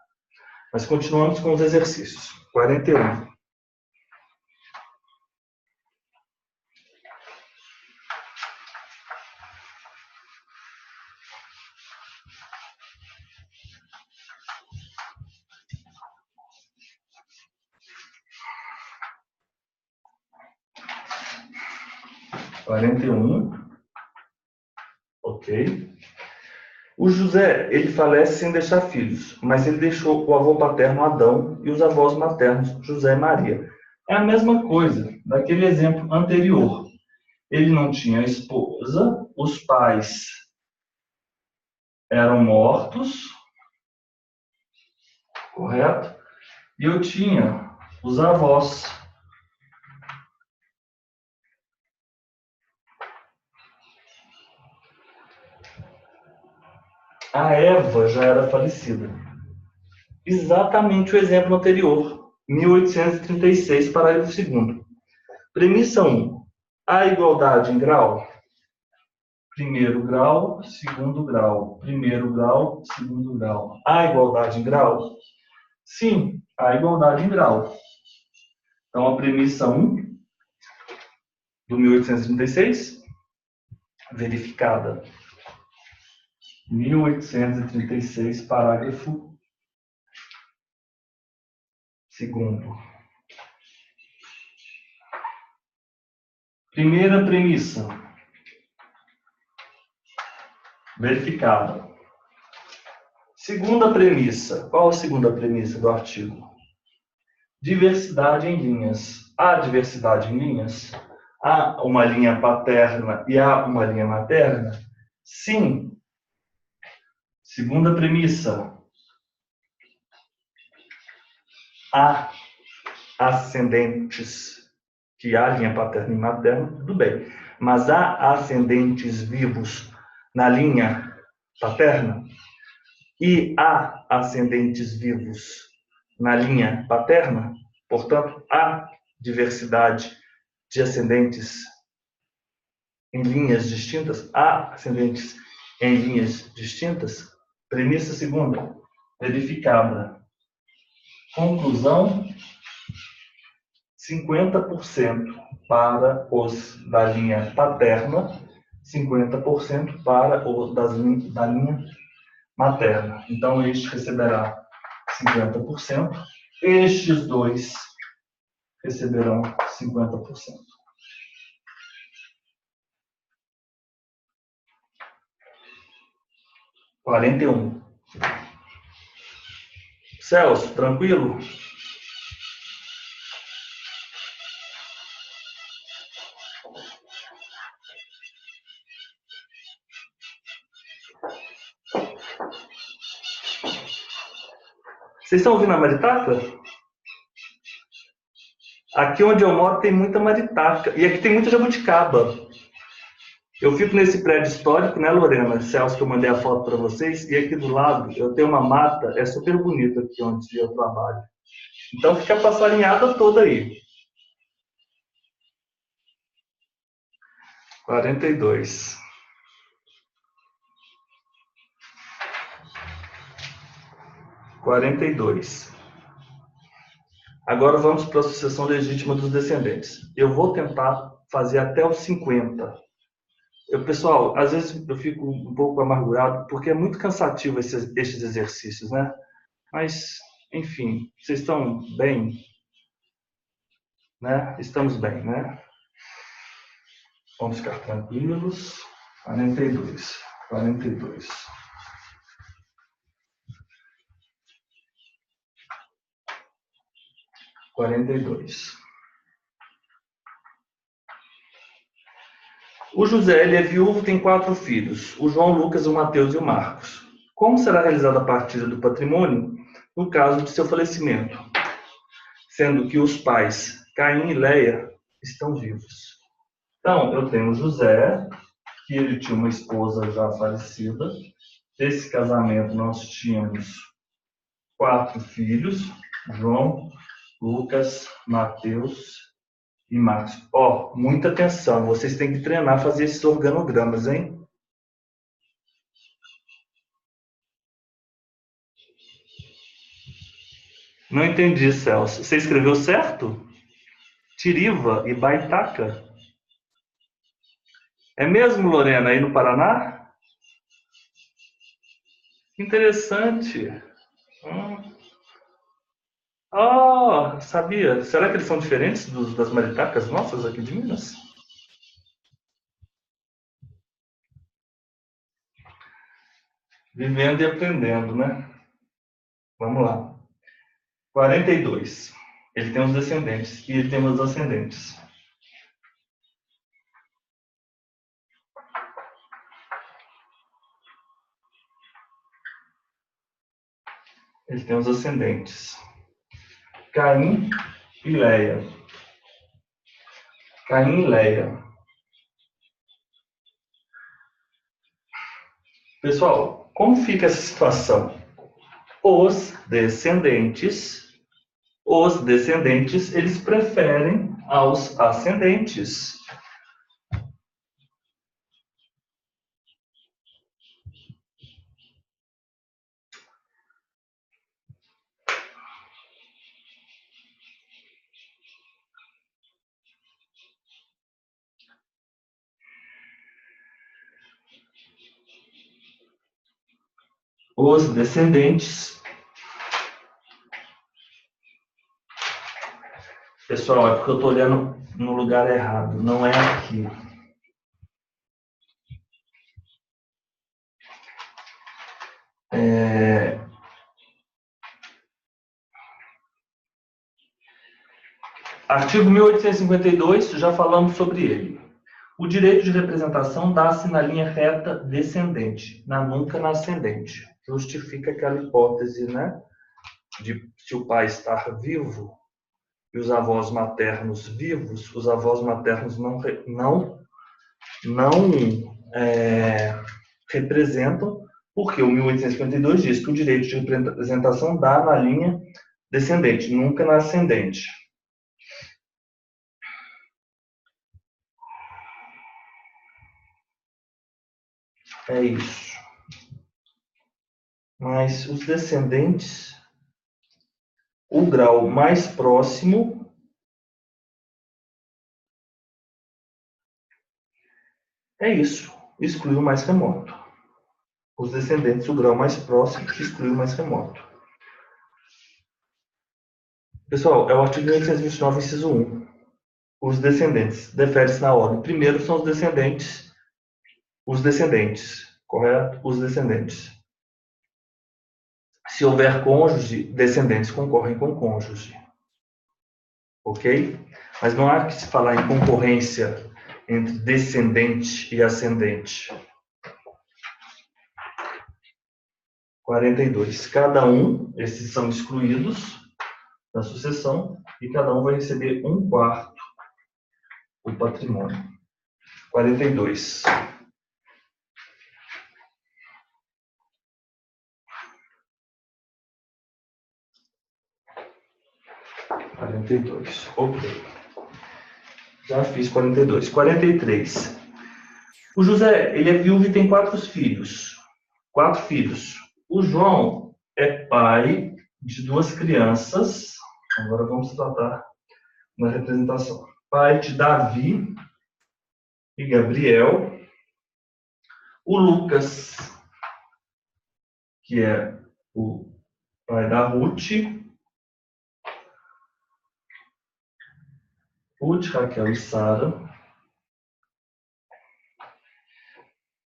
Mas continuamos com os exercícios. 41. Ok. O José, ele falece sem deixar filhos, mas ele deixou o avô paterno Adão e os avós maternos José e Maria. É a mesma coisa daquele exemplo anterior. Ele não tinha esposa, os pais eram mortos, correto? E eu tinha os avós. A Eva já era falecida. Exatamente o exemplo anterior, 1836, parágrafo 2º. Premissa 1. A igualdade em grau? Primeiro grau, segundo grau. Primeiro grau, segundo grau. Há igualdade em grau? Sim, há igualdade em grau. Então, a premissa 1 do 1836, verificada. 1836, parágrafo 2º. Primeira premissa. Verificada. Segunda premissa. Qual a segunda premissa do artigo? Diversidade em linhas. Há diversidade em linhas? Há uma linha paterna e há uma linha materna? Sim. Segunda premissa. Há ascendentes que há linha paterna e materna, tudo bem. Mas há ascendentes vivos na linha paterna? E há ascendentes vivos na linha paterna? Portanto, há diversidade de ascendentes em linhas distintas? Há ascendentes em linhas distintas? Premissa segunda, verificada. Conclusão: 50% para os da linha paterna, 50% para os da linha materna. Então, este receberá 50%, estes dois receberão 50%. Quarenta e um. Celso, tranquilo? Vocês estão ouvindo a maritaca? Aqui onde eu moro tem muita maritaca. E aqui tem muita jabuticaba. Eu fico nesse prédio histórico, né, Lorena? Celso, que eu mandei a foto para vocês. E aqui do lado eu tenho uma mata. É super bonito aqui onde eu trabalho. Então fica a passarinhada toda aí. 42. Agora vamos para a sucessão legítima dos descendentes. Eu vou tentar fazer até os 50. Pessoal, às vezes eu fico um pouco amargurado, porque é muito cansativo estes exercícios, né? Mas, enfim, vocês estão bem? Né? Estamos bem, né? Vamos ficar tranquilos. 42. 42. O José, ele é viúvo, tem 4 filhos. O João, o Lucas, o Mateus e o Marcos. Como será realizada a partilha do patrimônio no caso de seu falecimento? Sendo que os pais, Caim e Leia, estão vivos. Então, eu tenho o José, que ele tinha uma esposa já falecida. Desse casamento, nós tínhamos 4 filhos, João, Lucas, Mateus e Marcos. Muita atenção, vocês têm que treinar a fazer esses organogramas, hein? Não entendi, Celso. Você escreveu certo? Tiriva e Baitaca? É mesmo, Lorena, aí no Paraná? Interessante. Sabia. Será que eles são diferentes das maritacas nossas aqui de Minas? Vivendo e aprendendo, né? Vamos lá. 42. Ele tem os descendentes e ele tem os ascendentes. Ele tem os ascendentes. Caim e Leia. Caim e Leia. Pessoal, como fica essa situação? Os descendentes, eles preferem aos ascendentes. Os descendentes Pessoal, é porque eu estou olhando no lugar errado. Não é aqui. Artigo 1852, já falamos sobre ele. O direito de representação dá-se na linha reta descendente, nunca na ascendente. Justifica aquela hipótese, né, de se o pai estar vivo e os avós maternos vivos, os avós maternos não representam, porque o 1852 diz que o direito de representação dá na linha descendente, nunca na ascendente. É isso. Mas os descendentes, o grau mais próximo é isso, exclui o mais remoto. Os descendentes, o grau mais próximo, exclui o mais remoto. Pessoal, é o artigo 1829, inciso 1. Os descendentes, defere-se na ordem. Primeiro são os descendentes, correto? Os descendentes. Se houver cônjuge, descendentes concorrem com cônjuge. Ok? Mas não há que se falar em concorrência entre descendente e ascendente. 42. Cada um, esses são excluídos da sucessão, e cada um vai receber 1/4 do patrimônio. 42. Ok. Já fiz 42. 43. O José, ele é viúvo e tem 4 filhos. 4 filhos. O João é pai de 2 crianças. Agora vamos tratar na representação. Pai de Davi e Gabriel. O Lucas, que é o pai da Ruth, Raquel e Sara.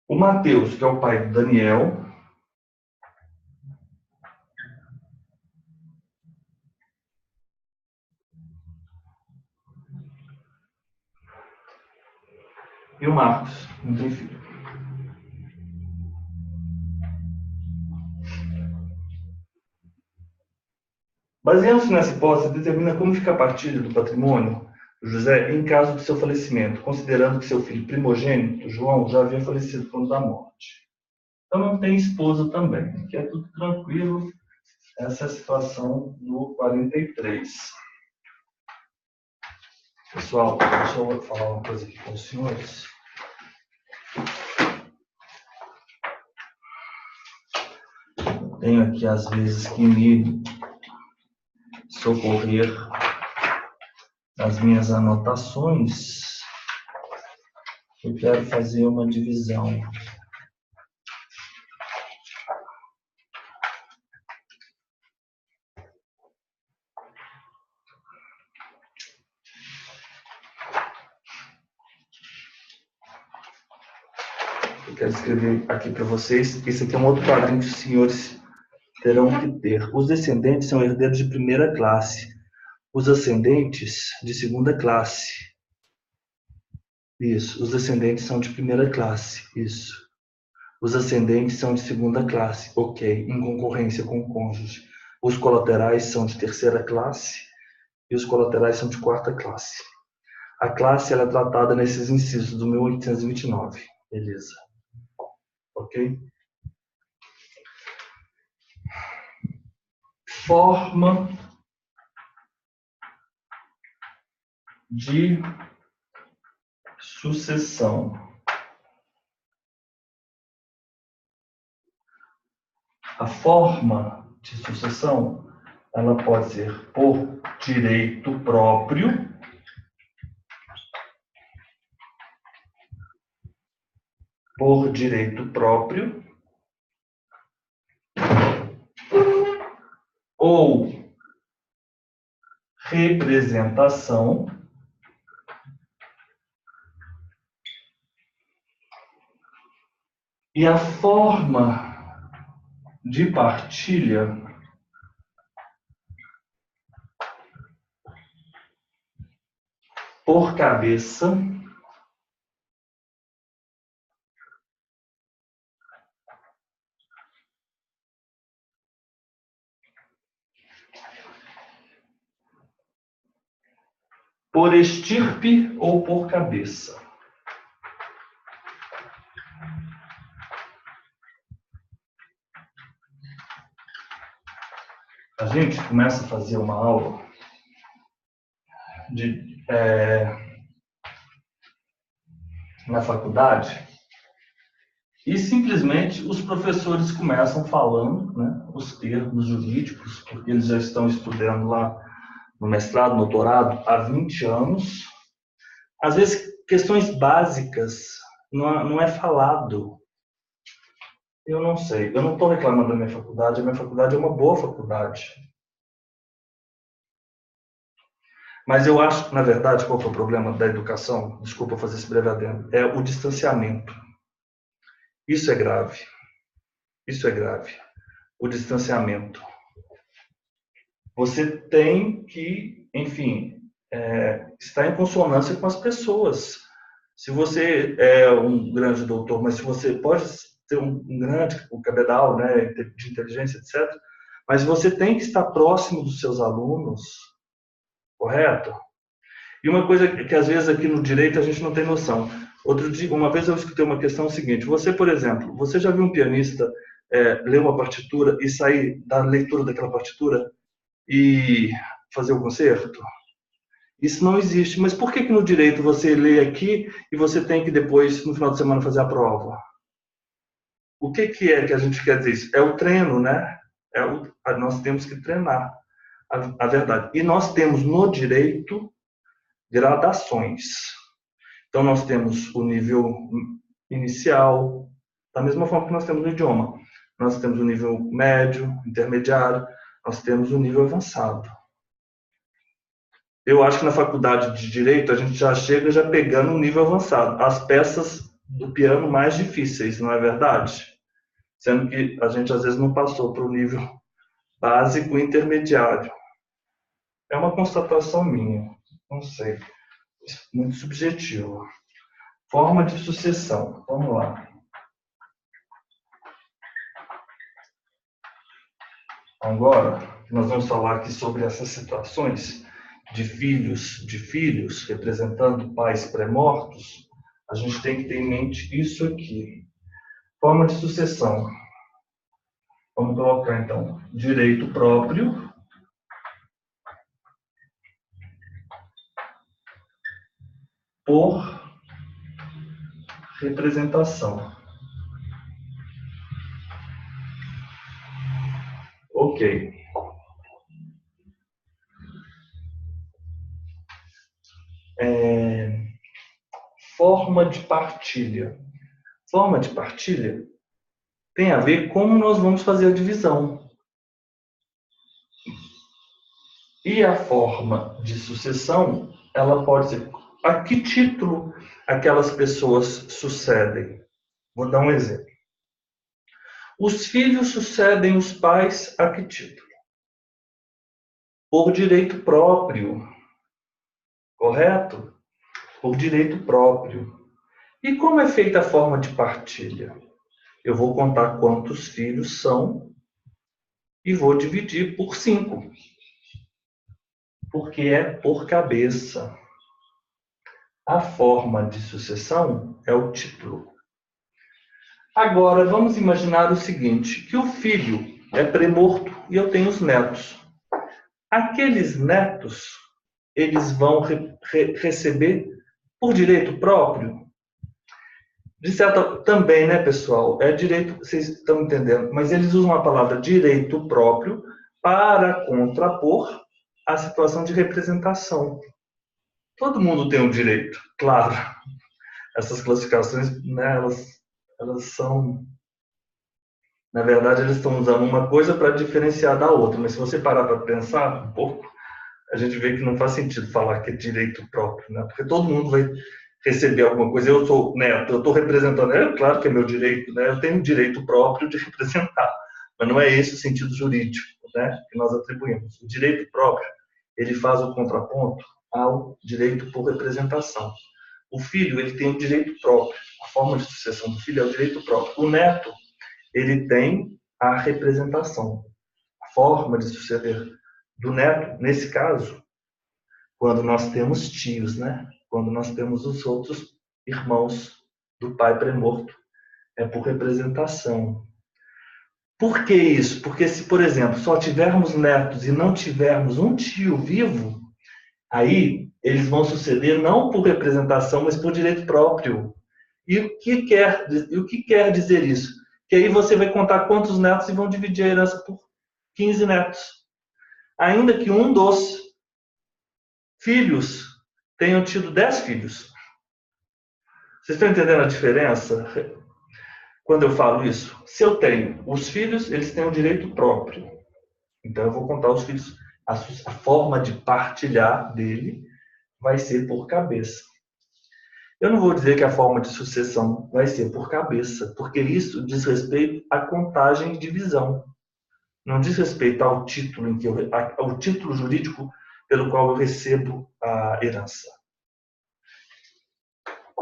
O Mateus, que é o pai do Daniel. E o Marcos, não tem filho. Baseando-se nessa hipótese, determina como fica a partilha do patrimônio do José em caso de seu falecimento, considerando que seu filho primogênito, João, já havia falecido quando da morte. Então não tem esposa também, que é tudo tranquilo. Essa é a situação no 43. Pessoal, deixa eu falar uma coisa aqui com os senhores. Tenho aqui, às vezes, que me socorrer nas minhas anotações. Eu quero fazer uma divisão. Eu quero escrever aqui para vocês. Esse aqui é um outro quadrinho que os senhores terão que ter. Os descendentes são herdeiros de primeira classe. Os ascendentes, de segunda classe. Isso. Os descendentes são de primeira classe. Isso. Os ascendentes são de segunda classe. Ok. Em concorrência com o cônjuge. Os colaterais são de terceira classe. E os colaterais são de quarta classe. A classe ela é tratada nesses incisos do 1829. Beleza. Ok? Forma de sucessão. A forma de sucessão, ela pode ser por direito próprio, ou representação e a forma de partilha por cabeça por estirpe ou por cabeça. A gente começa a fazer uma aula na faculdade e simplesmente os professores começam falando, né, os termos jurídicos, porque eles já estão estudando lá no mestrado, no doutorado, há 20 anos. Às vezes, questões básicas não é falado. Eu não sei. Eu não estou reclamando da minha faculdade. A minha faculdade é uma boa faculdade. Mas eu acho, na verdade, qual que é o problema da educação? Desculpa fazer esse breve adendo. É o distanciamento. Isso é grave. Isso é grave. O distanciamento. Você tem que, enfim, estar em consonância com as pessoas. Se você é um grande doutor, mas se você pode ter um grande, o cabedal, né, de inteligência, etc., mas você tem que estar próximo dos seus alunos, correto? E uma coisa que às vezes aqui no direito a gente não tem noção. Outro dia, uma vez eu escutei uma questão seguinte: você, por exemplo, você já viu um pianista ler uma partitura e sair da leitura daquela partitura e fazer o concerto? Isso não existe. Mas por que no direito você lê aqui e você tem que depois, no final de semana, fazer a prova? O que é que a gente quer dizer isso? É o treino, né? Nós temos que treinar a verdade. E nós temos no direito gradações. Então, nós temos o nível inicial, da mesma forma que nós temos no idioma. Nós temos o nível médio, intermediário, nós temos o nível avançado. Eu acho que na faculdade de Direito a gente já chega já pegando um nível avançado. As peças do piano mais difíceis, não é verdade? Sendo que a gente às vezes não passou para o nível básico e intermediário. É uma constatação minha, não sei, muito subjetiva. Forma de sucessão, vamos lá. Agora, nós vamos falar aqui sobre essas situações de filhos representando pais pré-mortos. A gente tem que ter em mente isso aqui. Forma de sucessão. Vamos colocar, então, direito próprio por representação. Ok. Forma de partilha. Forma de partilha tem a ver como nós vamos fazer a divisão. E a forma de sucessão, ela pode ser a que título aquelas pessoas sucedem. Vou dar um exemplo. Os filhos sucedem os pais a que título? Por direito próprio. Correto? Por direito próprio. E como é feita a forma de partilha? Eu vou contar quantos filhos são e vou dividir por 5. Porque é por cabeça. A forma de sucessão é o título. Agora, vamos imaginar o seguinte, que o filho é premorto e eu tenho os netos. Aqueles netos, eles vão receber por direito próprio? De certa, também, né, pessoal? É direito, vocês estão entendendo, mas eles usam a palavra direito próprio para contrapor a situação de representação. Todo mundo tem um direito, claro. Essas classificações, né, elas são... Na verdade, eles estão usando uma coisa para diferenciar da outra, mas se você parar para pensar um pouco, a gente vê que não faz sentido falar que é direito próprio, né? Porque todo mundo vai receber alguma coisa. Eu sou neto, eu estou representando, claro que é meu direito, né? Eu tenho um direito próprio de representar, mas não é esse o sentido jurídico, né, que nós atribuímos. O direito próprio, ele faz o contraponto ao direito por representação. O filho, ele tem o direito próprio. A forma de sucessão do filho é o direito próprio. O neto, ele tem a representação. A forma de suceder do neto, nesse caso, quando nós temos tios, né? Quando nós temos os outros irmãos do pai pré-morto, é por representação. Por que isso? Porque se, por exemplo, só tivermos netos e não tivermos um tio vivo, aí eles vão suceder não por representação, mas por direito próprio. E o que quer dizer isso? Que aí você vai contar quantos netos e vão dividir a herança por 15 netos. Ainda que um dos filhos tenham tido 10 filhos. Vocês estão entendendo a diferença? Quando eu falo isso, se eu tenho os filhos, eles têm um direito próprio. Então eu vou contar os filhos. A forma de partilhar dele vai ser por cabeça. Eu não vou dizer que a forma de sucessão vai ser por cabeça, porque isso diz respeito à contagem e divisão. Não diz respeito ao título ao título jurídico pelo qual eu recebo a herança.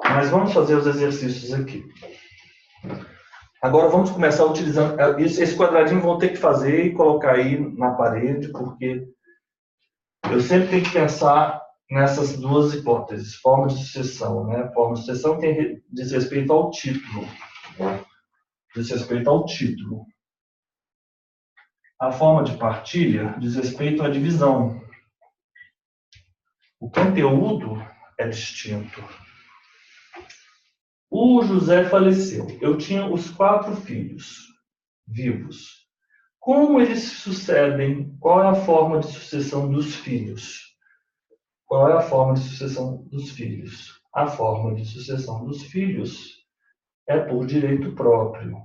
Mas vamos fazer os exercícios aqui. Agora vamos começar utilizando... Esse quadradinho vão ter que fazer e colocar aí na parede, porque eu sempre tenho que pensar nessas duas hipóteses. Forma de sucessão, né? Forma de sucessão diz respeito ao título. Diz respeito ao título. A forma de partilha diz respeito à divisão. O conteúdo é distinto. O José faleceu. Eu tinha os 4 filhos vivos. Como eles sucedem? Qual é a forma de sucessão dos filhos? Qual é a forma de sucessão dos filhos? A forma de sucessão dos filhos é por direito próprio.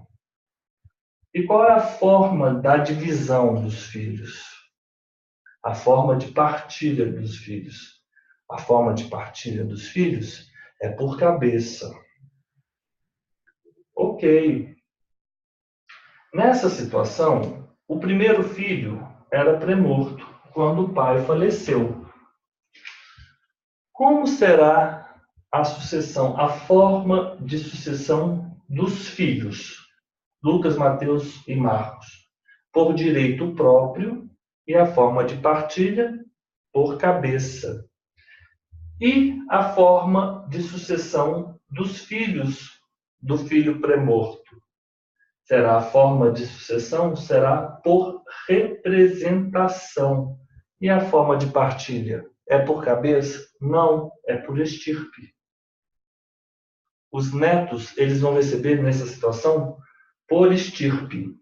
E qual é a forma da divisão dos filhos? A forma de partilha dos filhos. A forma de partilha dos filhos é por cabeça. Ok. Nessa situação, o primeiro filho era pré-morto quando o pai faleceu. Como será a sucessão, a forma de sucessão dos filhos? Lucas, Mateus e Marcos. Por direito próprio e a forma de partilha por cabeça. E a forma de sucessão dos filhos do filho pré-morto. Será a forma de sucessão? Será por representação. E a forma de partilha? É por cabeça? Não, é por estirpe. Os netos, eles vão receber nessa situação por estirpe,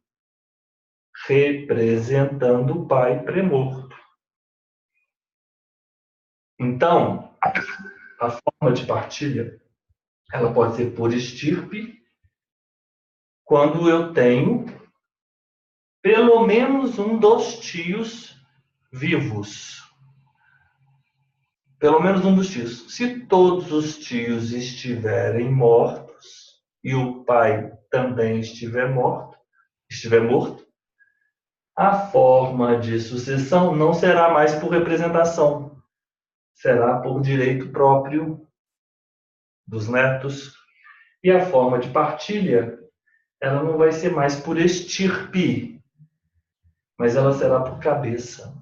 representando o pai pré-morto. Então, a forma de partilha, ela pode ser por estirpe, quando eu tenho pelo menos um dos tios vivos. Pelo menos um dos tios. Se todos os tios estiverem mortos e o pai também estiver morto, a forma de sucessão não será mais por representação, será por direito próprio dos netos. E a forma de partilha, ela não vai ser mais por estirpe, mas ela será por cabeça.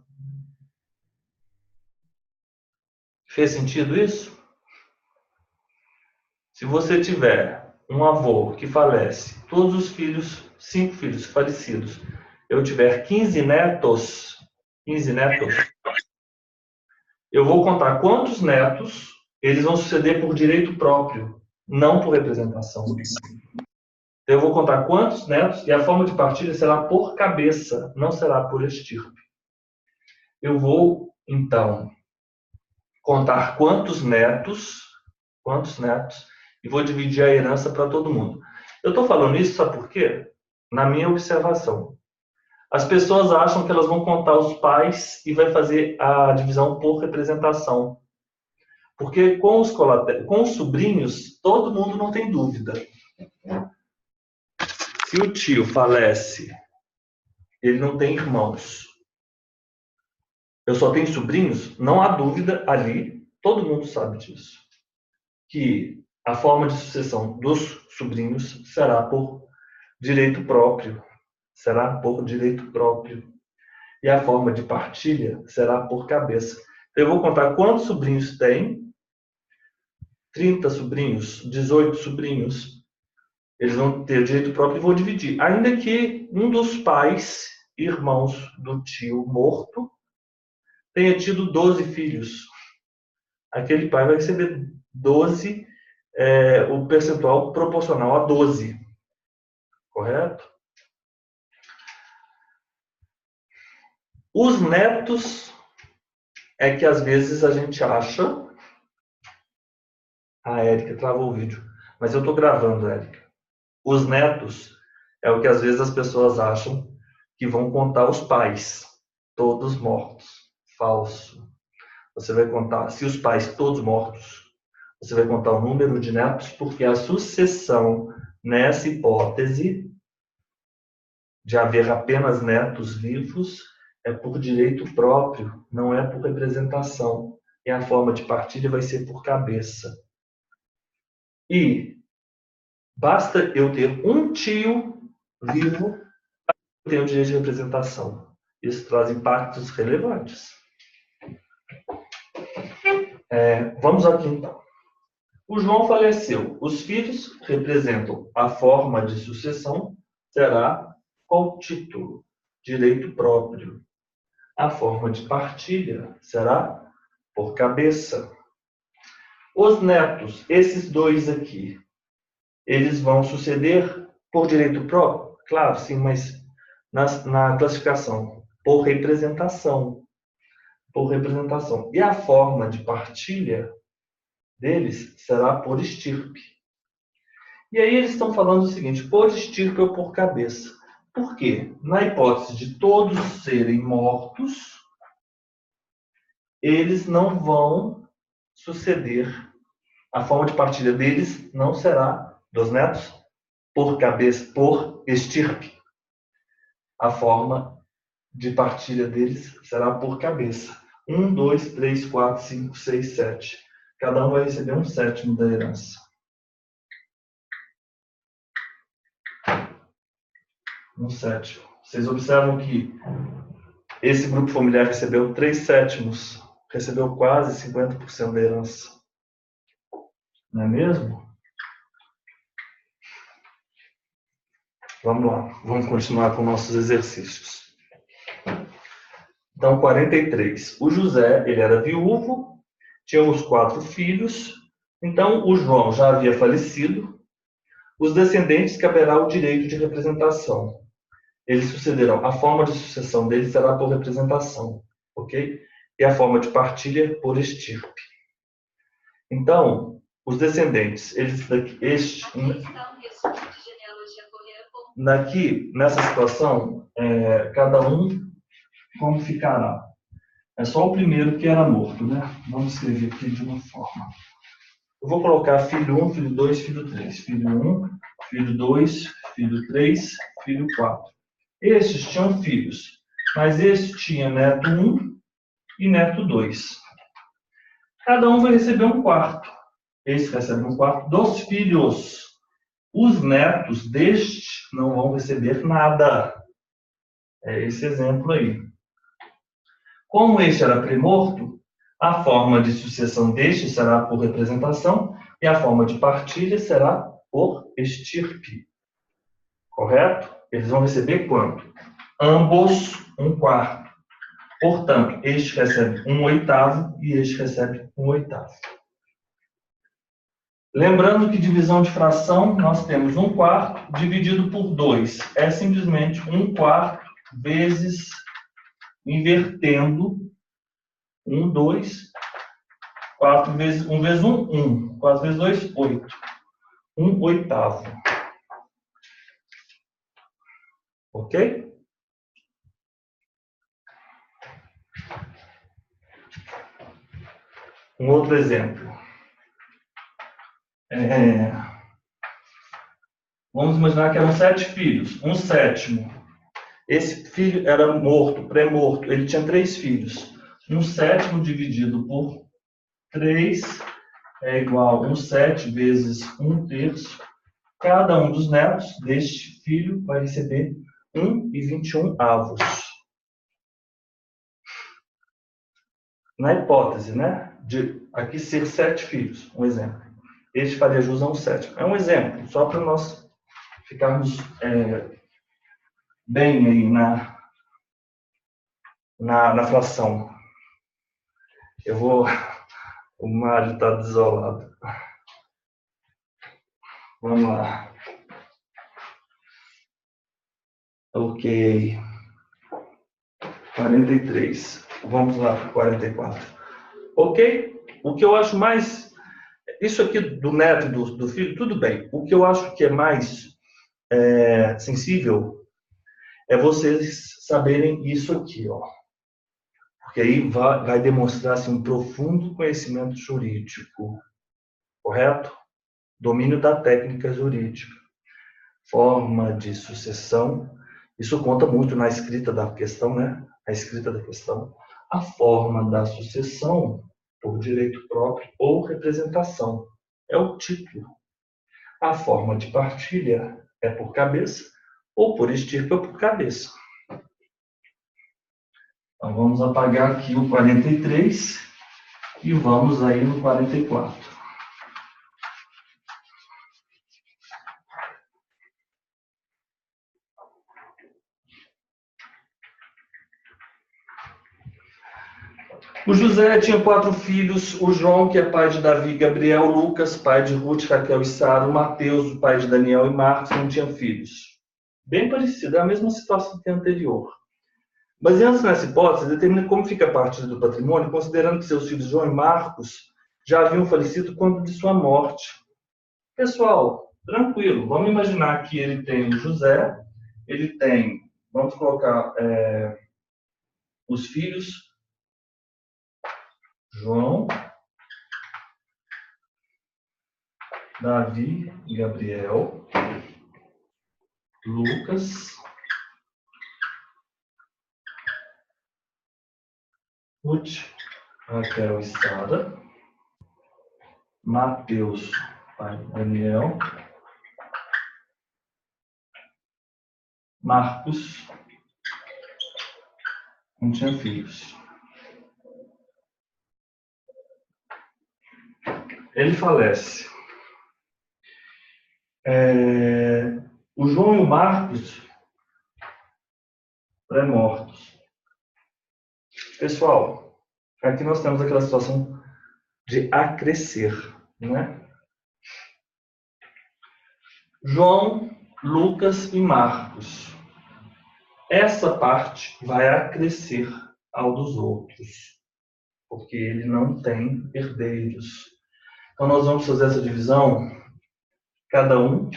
Fez sentido isso? Se você tiver um avô que falece, todos os filhos, 5 filhos falecidos, eu tiver 15 netos, eu vou contar quantos netos eles vão suceder por direito próprio, não por representação. Eu vou contar quantos netos e a forma de partilha será por cabeça, não será por estirpe. Eu vou, então, contar quantos netos, e vou dividir a herança para todo mundo. Eu estou falando isso, sabe por quê? Na minha observação. As pessoas acham que elas vão contar os pais e vai fazer a divisão por representação. Porque com os sobrinhos, todo mundo não tem dúvida. Se o tio falece, ele não tem irmãos, eu só tenho sobrinhos, não há dúvida ali, todo mundo sabe disso, que a forma de sucessão dos sobrinhos será por direito próprio. Será por direito próprio. E a forma de partilha será por cabeça. Eu vou contar quantos sobrinhos tem. 30 sobrinhos, 18 sobrinhos. Eles vão ter direito próprio e vou dividir. Ainda que um dos pais, irmãos do tio morto, tenha tido 12 filhos. Aquele pai vai receber 12, o percentual proporcional a 12. Correto? Os netos é que às vezes a gente acha... A Érica travou o vídeo. Mas eu estou gravando, Érica. Os netos é o que às vezes as pessoas acham que vão contar os pais, todos mortos. Falso. Você vai contar, se os pais todos mortos, você vai contar o número de netos, porque a sucessão, nessa hipótese de haver apenas netos vivos, é por direito próprio, não é por representação. E a forma de partilha vai ser por cabeça. E basta eu ter um tio vivo para ter o direito de representação. Isso traz impactos relevantes. Vamos aqui então. O João faleceu. Os filhos representam a forma de sucessão, será qual título? Direito próprio. A forma de partilha será por cabeça. Os netos, esses dois aqui, eles vão suceder por direito próprio? Claro, sim, mas na classificação, por representação. Por representação. E a forma de partilha deles será por estirpe. E aí eles estão falando o seguinte, por estirpe ou por cabeça. Por quê? Na hipótese de todos serem mortos, eles não vão suceder. A forma de partilha deles não será, dos netos, por cabeça, por estirpe. A forma de partilha deles será por cabeça. 1, 2, 3, 4, 5, 6, 7. Cada um vai receber 1/7 da herança. 1/7. Vocês observam que esse grupo familiar recebeu 3/7. Recebeu quase 50% da herança. Não é mesmo? Vamos lá, vamos continuar com nossos exercícios. Então, 43. O José, ele era viúvo, tinha os 4 filhos. Então, o João já havia falecido. Os descendentes caberá o direito de representação. Eles sucederão. A forma de sucessão deles será por representação, ok? E a forma de partilha por estirpe. Então, os descendentes, nessa situação, cada um como ficará. É só o primeiro que era morto, né? Vamos escrever aqui de uma forma. Eu vou colocar filho 1, filho 2, filho 3. Filho 1, filho 2, filho 3, filho 4. Estes tinham filhos, mas este tinha neto 1 e neto 2. Cada um vai receber 1/4. Esse recebe 1/4 dos filhos. Os netos deste não vão receber nada. É esse exemplo aí. Como este era premorto, a forma de sucessão deste será por representação e a forma de partilha será por estirpe. Correto? Eles vão receber quanto? Ambos 1/4. Portanto, este recebe 1/8 e este recebe 1/8. Lembrando que divisão de fração, nós temos 1/4 dividido por 2. É simplesmente 1/4 vezes, invertendo, 1, 2, 4 vezes 1 vezes 1, 1. 4 vezes 2, 8. 1/8. Ok? Um outro exemplo. Vamos imaginar que eram 7 filhos. Um sétimo. Esse filho era morto, pré-morto. Ele tinha 3 filhos. Um sétimo dividido por 3 é igual a 7 vezes 1/3. Cada um dos netos deste filho vai receber 1,21 avos. Na hipótese, né, de aqui ser 7 filhos, um exemplo. Este faria jus a um sétimo. É um exemplo, só para nós ficarmos bem aí na fração. O Mário está desolado. Vamos lá. Ok. 43. Vamos lá para 44. Ok? O que eu acho mais... Isso aqui do neto e do filho, tudo bem. O que eu acho que é mais sensível é vocês saberem isso aqui, ó. Porque aí vai demonstrar assim, um profundo conhecimento jurídico. Correto? Domínio da técnica jurídica. Forma de sucessão. Isso conta muito na escrita da questão, né? A escrita da questão. A forma da sucessão por direito próprio ou representação. É o título. A forma de partilha é por cabeça, ou por estirpe ou por cabeça. Então, vamos apagar aqui o 43 e vamos aí no 44. O José tinha 4 filhos, o João, que é pai de Davi e Gabriel, Lucas, pai de Ruth, Raquel e Sara, o Mateus, o pai de Daniel e Marcos, não tinha filhos. Bem parecido, é a mesma situação que a anterior. Baseando-se nessa hipótese, determina como fica a partilha do patrimônio, considerando que seus filhos João e Marcos já haviam falecido quando de sua morte. Pessoal, tranquilo, vamos imaginar que ele tem o José, ele tem, vamos colocar os filhos João, Davi e Gabriel, Lucas, Ruth, Raquel e Sara, Mateus, pai de Daniel, Marcos, não tinha filhos. Ele falece. O João e o Marcos pré-mortos. Pessoal, aqui nós temos aquela situação de acrescer, né? João, Lucas e Marcos. Essa parte vai acrescer ao dos outros, porque ele não tem herdeiros. Então, nós vamos fazer essa divisão, cada um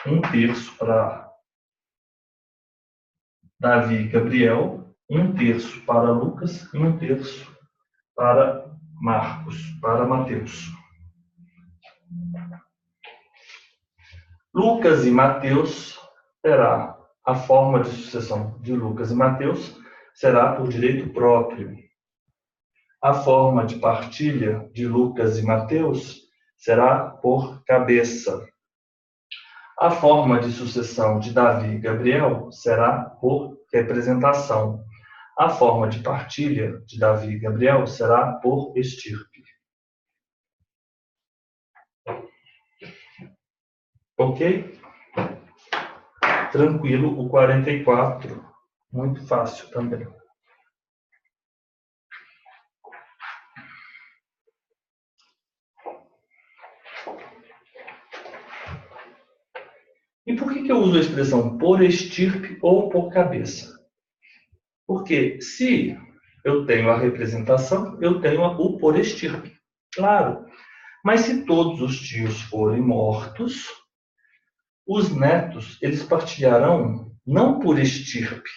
1/3 para Davi e Gabriel, 1/3 para Lucas e 1/3 para Marcos, para Mateus. Lucas e Mateus terá a forma de sucessão de Lucas e Mateus será por direito próprio. A forma de partilha de Lucas e Mateus será por cabeça. A forma de sucessão de Davi e Gabriel será por representação. A forma de partilha de Davi e Gabriel será por estirpe. Ok? Tranquilo, o 44. Muito fácil também. E por que eu uso a expressão por estirpe ou por cabeça? Porque se eu tenho a representação, eu tenho o por estirpe. Claro. Mas se todos os tios forem mortos, os netos, eles partilharão não por estirpe,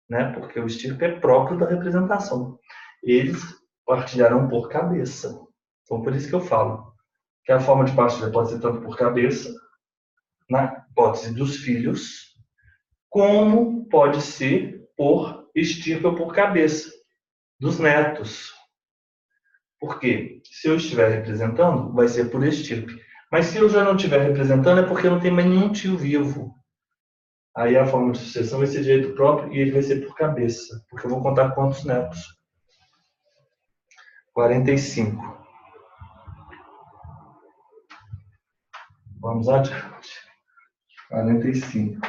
né? Porque o estirpe é próprio da representação. Eles partilharão por cabeça. Então, por isso que eu falo que a forma de partilha pode ser tanto por cabeça, na hipótese dos filhos, como pode ser por estirpe ou por cabeça, dos netos. Por quê? Se eu estiver representando, vai ser por estirpe. Mas se eu já não estiver representando, é porque não tem mais nenhum tio vivo. Aí a forma de sucessão vai ser direito próprio e ele vai ser por cabeça, porque eu vou contar quantos netos. 45. Vamos adiante. 45.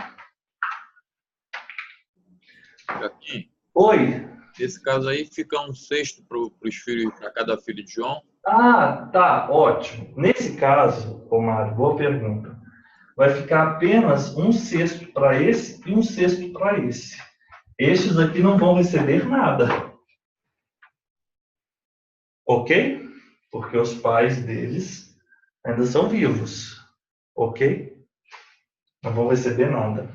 Aqui, Oi. nesse caso aí, fica um sexto para cada filho de João. Ah, tá, ótimo. Nesse caso, Mário, boa pergunta. Vai ficar apenas um sexto para esse e um sexto para esse. Estes aqui não vão receber nada. Ok? Porque os pais deles ainda são vivos. Ok? Não vão receber nada.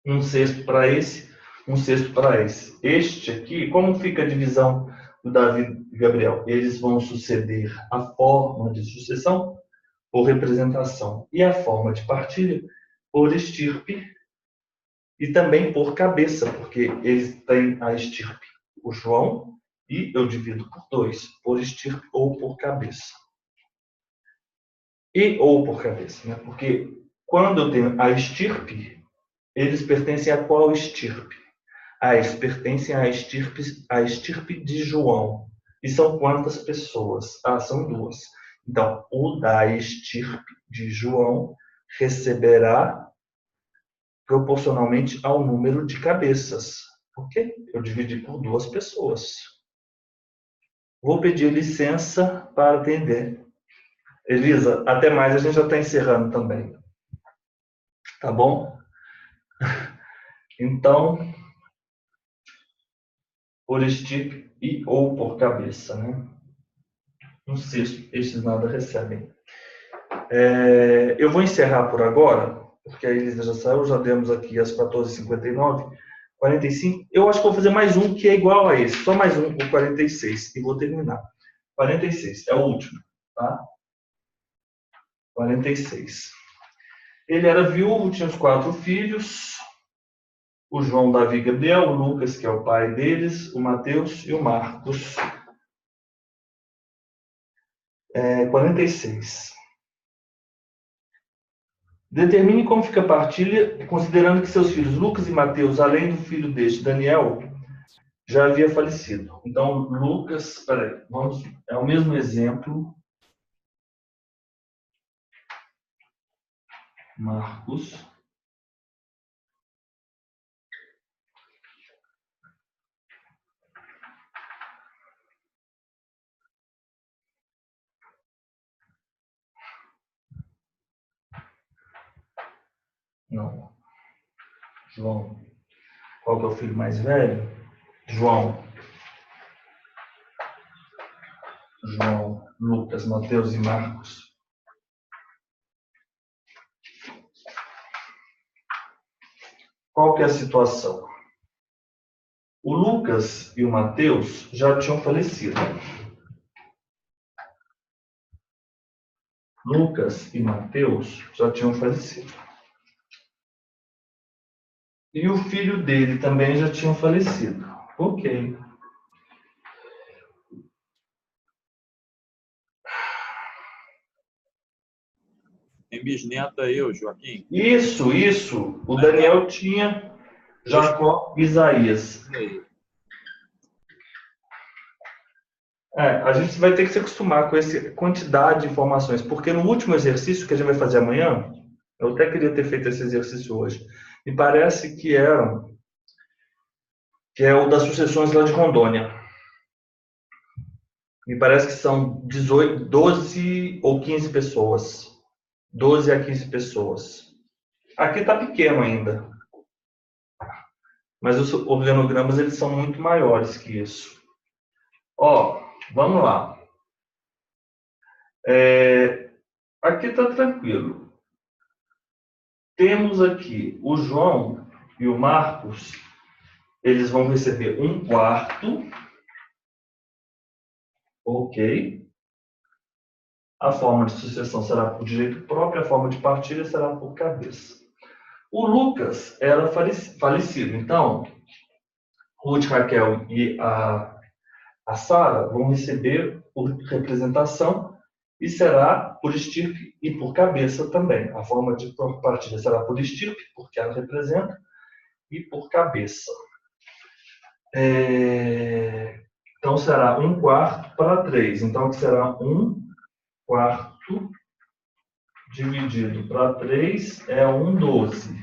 Um sexto para esse, um sexto para esse. Este aqui, como fica a divisão do Davi e Gabriel? Eles vão suceder a forma de sucessão por representação e a forma de partilha por estirpe e também por cabeça, porque eles têm a estirpe, o João, e eu divido por 2, por estirpe ou por cabeça. E ou por cabeça, né? Porque quando eu tenho a estirpe, eles pertencem a qual estirpe? Ah, eles pertencem à estirpe de João. E são quantas pessoas? Ah, são 2. Então, o da estirpe de João receberá proporcionalmente ao número de cabeças. Ok? Eu dividi por 2 pessoas. Vou pedir licença para atender. Elisa, até mais, a gente já está encerrando também. Tá bom? Então, por estirpe e ou por cabeça, né? Um sexto, estes nada recebem. Eu vou encerrar por agora, porque a Elisa já saiu, já demos aqui às 14h59, 45. Eu acho que vou fazer mais um que é igual a esse, só mais um, o 46, e vou terminar. 46, é o último, tá? 46. Ele era viúvo, tinha os 4 filhos, o João, Davi e Gabriel, o Lucas, que é o pai deles, o Mateus e o Marcos. 46. Determine como fica a partilha, considerando que seus filhos Lucas e Mateus, além do filho deste, Daniel, já havia falecido. Então, Lucas, peraí, é o mesmo exemplo. Marcos. Não. João. Qual que é o filho mais velho? João. João, Lucas, Mateus e Marcos. Qual que é a situação? O Lucas e o Mateus já tinham falecido. Lucas e Mateus já tinham falecido. E o filho dele também já tinha falecido. Ok. Tem bisneta aí, ô Joaquim. Isso. O Daniel tinha Jacó e Isaías. A gente vai ter que se acostumar com essa quantidade de informações, porque no último exercício que a gente vai fazer amanhã, eu até queria ter feito esse exercício hoje, me parece que é o das sucessões lá de Rondônia. Me parece que são 12 ou 15 pessoas. 12 a 15 pessoas. Aqui está pequeno ainda. Mas os organogramas eles são muito maiores que isso. Vamos lá. Aqui está tranquilo. Temos aqui o João e o Marcos. Eles vão receber 1/4 Ok. A forma de sucessão será por direito próprio, a forma de partilha será por cabeça. O Lucas era falecido, então Ruth, Raquel e a Sara vão receber por representação e será por estirpe e por cabeça também. A forma de partilha será por estirpe, porque ela representa, e por cabeça. Então será 1/4 para 3. Então será 1/4 dividido para 3 é 1/12.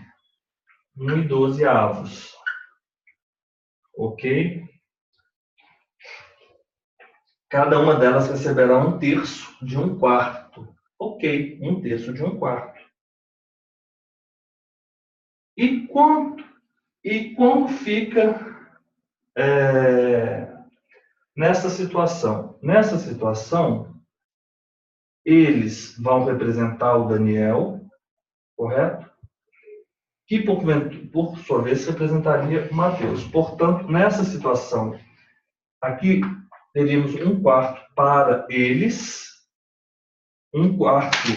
1/12. Ok? Cada uma delas receberá 1/3 de 1/4. Ok, 1/3 de 1/4. E como fica nessa situação? Nessa situação, eles vão representar o Daniel, correto? Que, por sua vez, representaria Mateus. Portanto, nessa situação, aqui teríamos 1/4 para eles, 1/4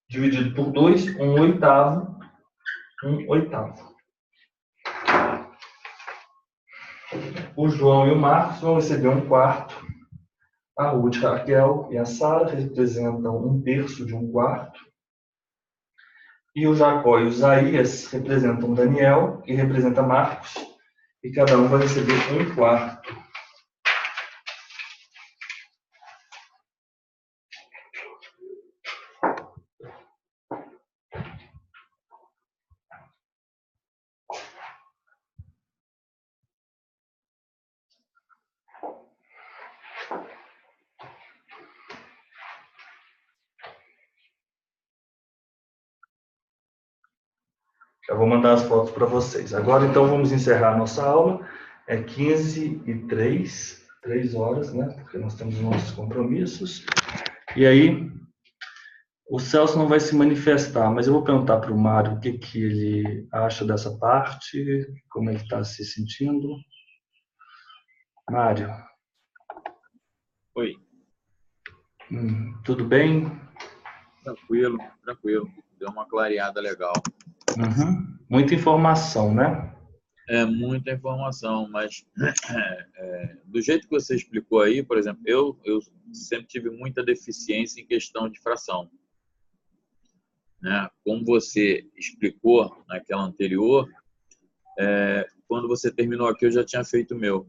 dividido por 2, 1/8, 1/8. O João e o Marcos vão receber 1/4. A Ruth, a Raquel e a Sara representam 1/3 de 1/4. E o Jacó e o Isaías representam Daniel, que representa Marcos, e cada um vai receber 1/4. Já vou mandar as fotos para vocês. Agora, então, vamos encerrar a nossa aula. É 15h03, 3 horas, né? Porque nós temos nossos compromissos. E aí, o Celso não vai se manifestar, mas eu vou perguntar para o Mário o que ele acha dessa parte, como ele está se sentindo. Mário. Oi. Tudo bem? Tranquilo, tranquilo. Deu uma clareada legal. Uhum. Muita informação, né? É muita informação, mas do jeito que você explicou aí, por exemplo, eu sempre tive muita deficiência em questão de fração. Né? Como você explicou naquela anterior, quando você terminou aqui, eu já tinha feito o meu.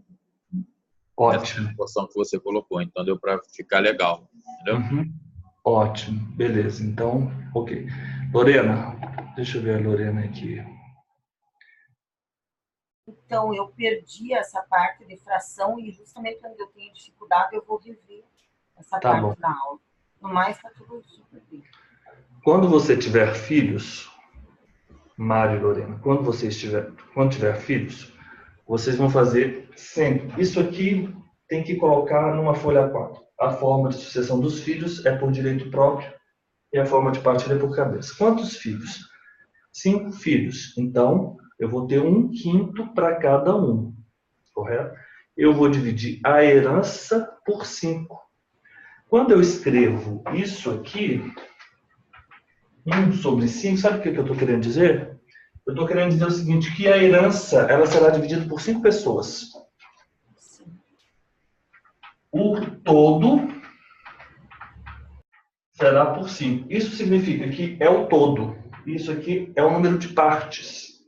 Ótimo. Essa situação que você colocou, então deu para ficar legal, entendeu? Uhum. Ótimo, beleza. Então, ok. Lorena, deixa eu ver a Lorena aqui. Então, eu perdi essa parte de fração e justamente quando eu tenho dificuldade, eu vou rever essa parte da aula. No mais, está tudo super bem. Quando você tiver filhos, Mário e Lorena, quando tiver filhos, vocês vão fazer sempre. Isso aqui tem que colocar numa folha A4. A forma de sucessão dos filhos é por direito próprio e a forma de partilha é por cabeça. Quantos filhos? 5 filhos. Então, eu vou ter 1/5 para cada um, correto? Eu vou dividir a herança por 5. Quando eu escrevo isso aqui, 1/5, sabe o que eu estou querendo dizer? Eu estou querendo dizer o seguinte, que a herança ela será dividida por 5 pessoas. O todo será por 5. Isso significa que é o todo. Isso aqui é o número de partes.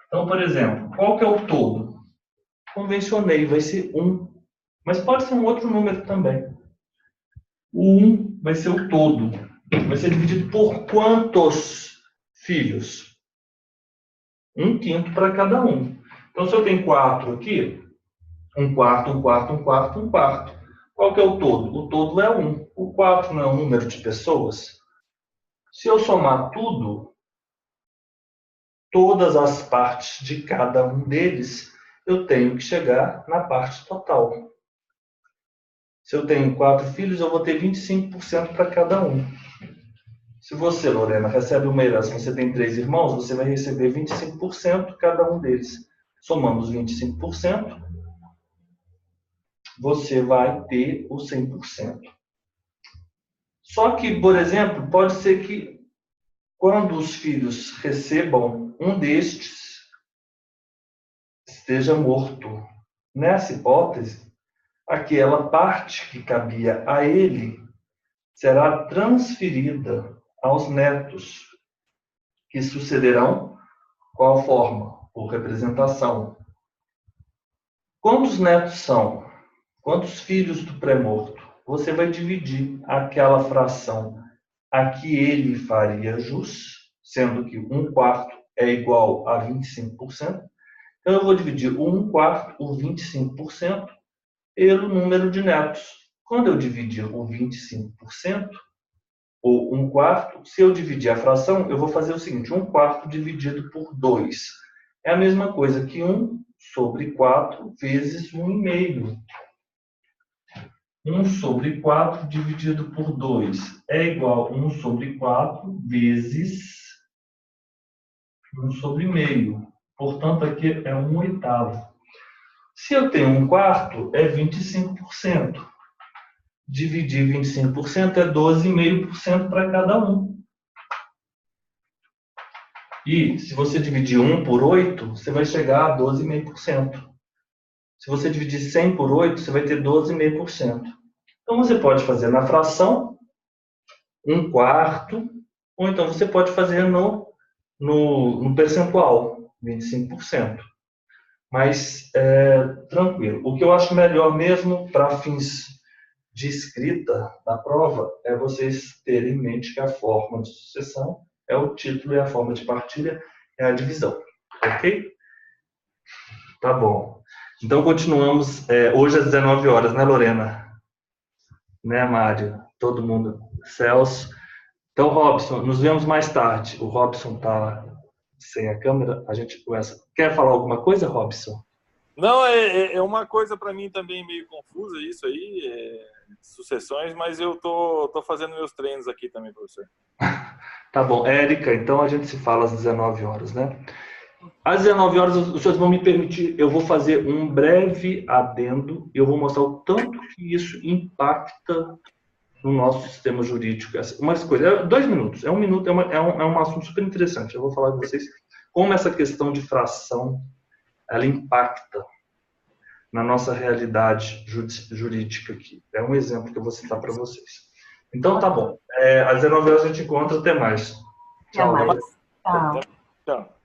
Então, por exemplo, qual que é o todo? Convencionei, vai ser 1. Mas pode ser um outro número também. O 1 vai ser o todo. Vai ser dividido por quantos filhos? 1/5 para cada um. Então, se eu tenho 4 aqui, 1/4, 1/4, 1/4, 1/4. Qual que é o todo? O todo é 1. O 4 não é um número de pessoas? Se eu somar tudo, todas as partes de cada um deles, eu tenho que chegar na parte total. Se eu tenho 4 filhos, eu vou ter 25% para cada um. Se você, Lorena, recebe uma herança, você tem 3 irmãos, você vai receber 25% cada um deles. Somamos 25%, você vai ter o 100%. Só que, por exemplo, pode ser que quando os filhos recebam um destes, esteja morto. Nessa hipótese, aquela parte que cabia a ele será transferida aos netos, que sucederão qual forma? Por representação. Quantos netos são? Quantos filhos do pré-morto? Você vai dividir aquela fração a que ele faria jus, sendo que 1/4 é igual a 25%. Então, eu vou dividir o 1/4, o 25%, pelo número de netos. Quando eu dividir o 25%, ou 1/4, se eu dividir a fração, eu vou fazer o seguinte, 1/4 dividido por 2. É a mesma coisa que 1/4 vezes 1,5. 1/4 dividido por 2 é igual a 1/4 vezes 1/5. Portanto, aqui é 1/8. Se eu tenho 1/4, é 25%. Dividir 25% é 12,5% para cada um. E se você dividir 1 por 8, você vai chegar a 12,5%. Se você dividir 100 por 8, você vai ter 12,5%. Então, você pode fazer na fração 1/4, ou então você pode fazer no percentual, 25%. Mas, tranquilo. O que eu acho melhor mesmo para fins de escrita da prova é vocês terem em mente que a forma de sucessão é o título e a forma de partilha é a divisão. Ok? Tá bom. Então, continuamos hoje às 19 horas, né, Lorena? Né, Mário? Todo mundo. Celso. Então, Robson, nos vemos mais tarde. O Robson está sem a câmera. A gente começa. Quer falar alguma coisa, Robson? Não, é uma coisa para mim também meio confusa isso aí, sucessões, mas eu tô fazendo meus treinos aqui também, professor. Tá bom. Érica, então a gente se fala às 19 horas, né? Às 19 horas, os senhores vão me permitir, eu vou fazer um breve adendo, eu vou mostrar o tanto que isso impacta no nosso sistema jurídico. Umas coisas, 2 minutos, é 1 minuto, é um assunto super interessante. Eu vou falar com vocês como essa questão de fração, ela impacta na nossa realidade jurídica aqui. É um exemplo que eu vou citar para vocês. Então, tá bom. Às 19 horas a gente encontra. Até mais. Até mais. Tchau. Tchau.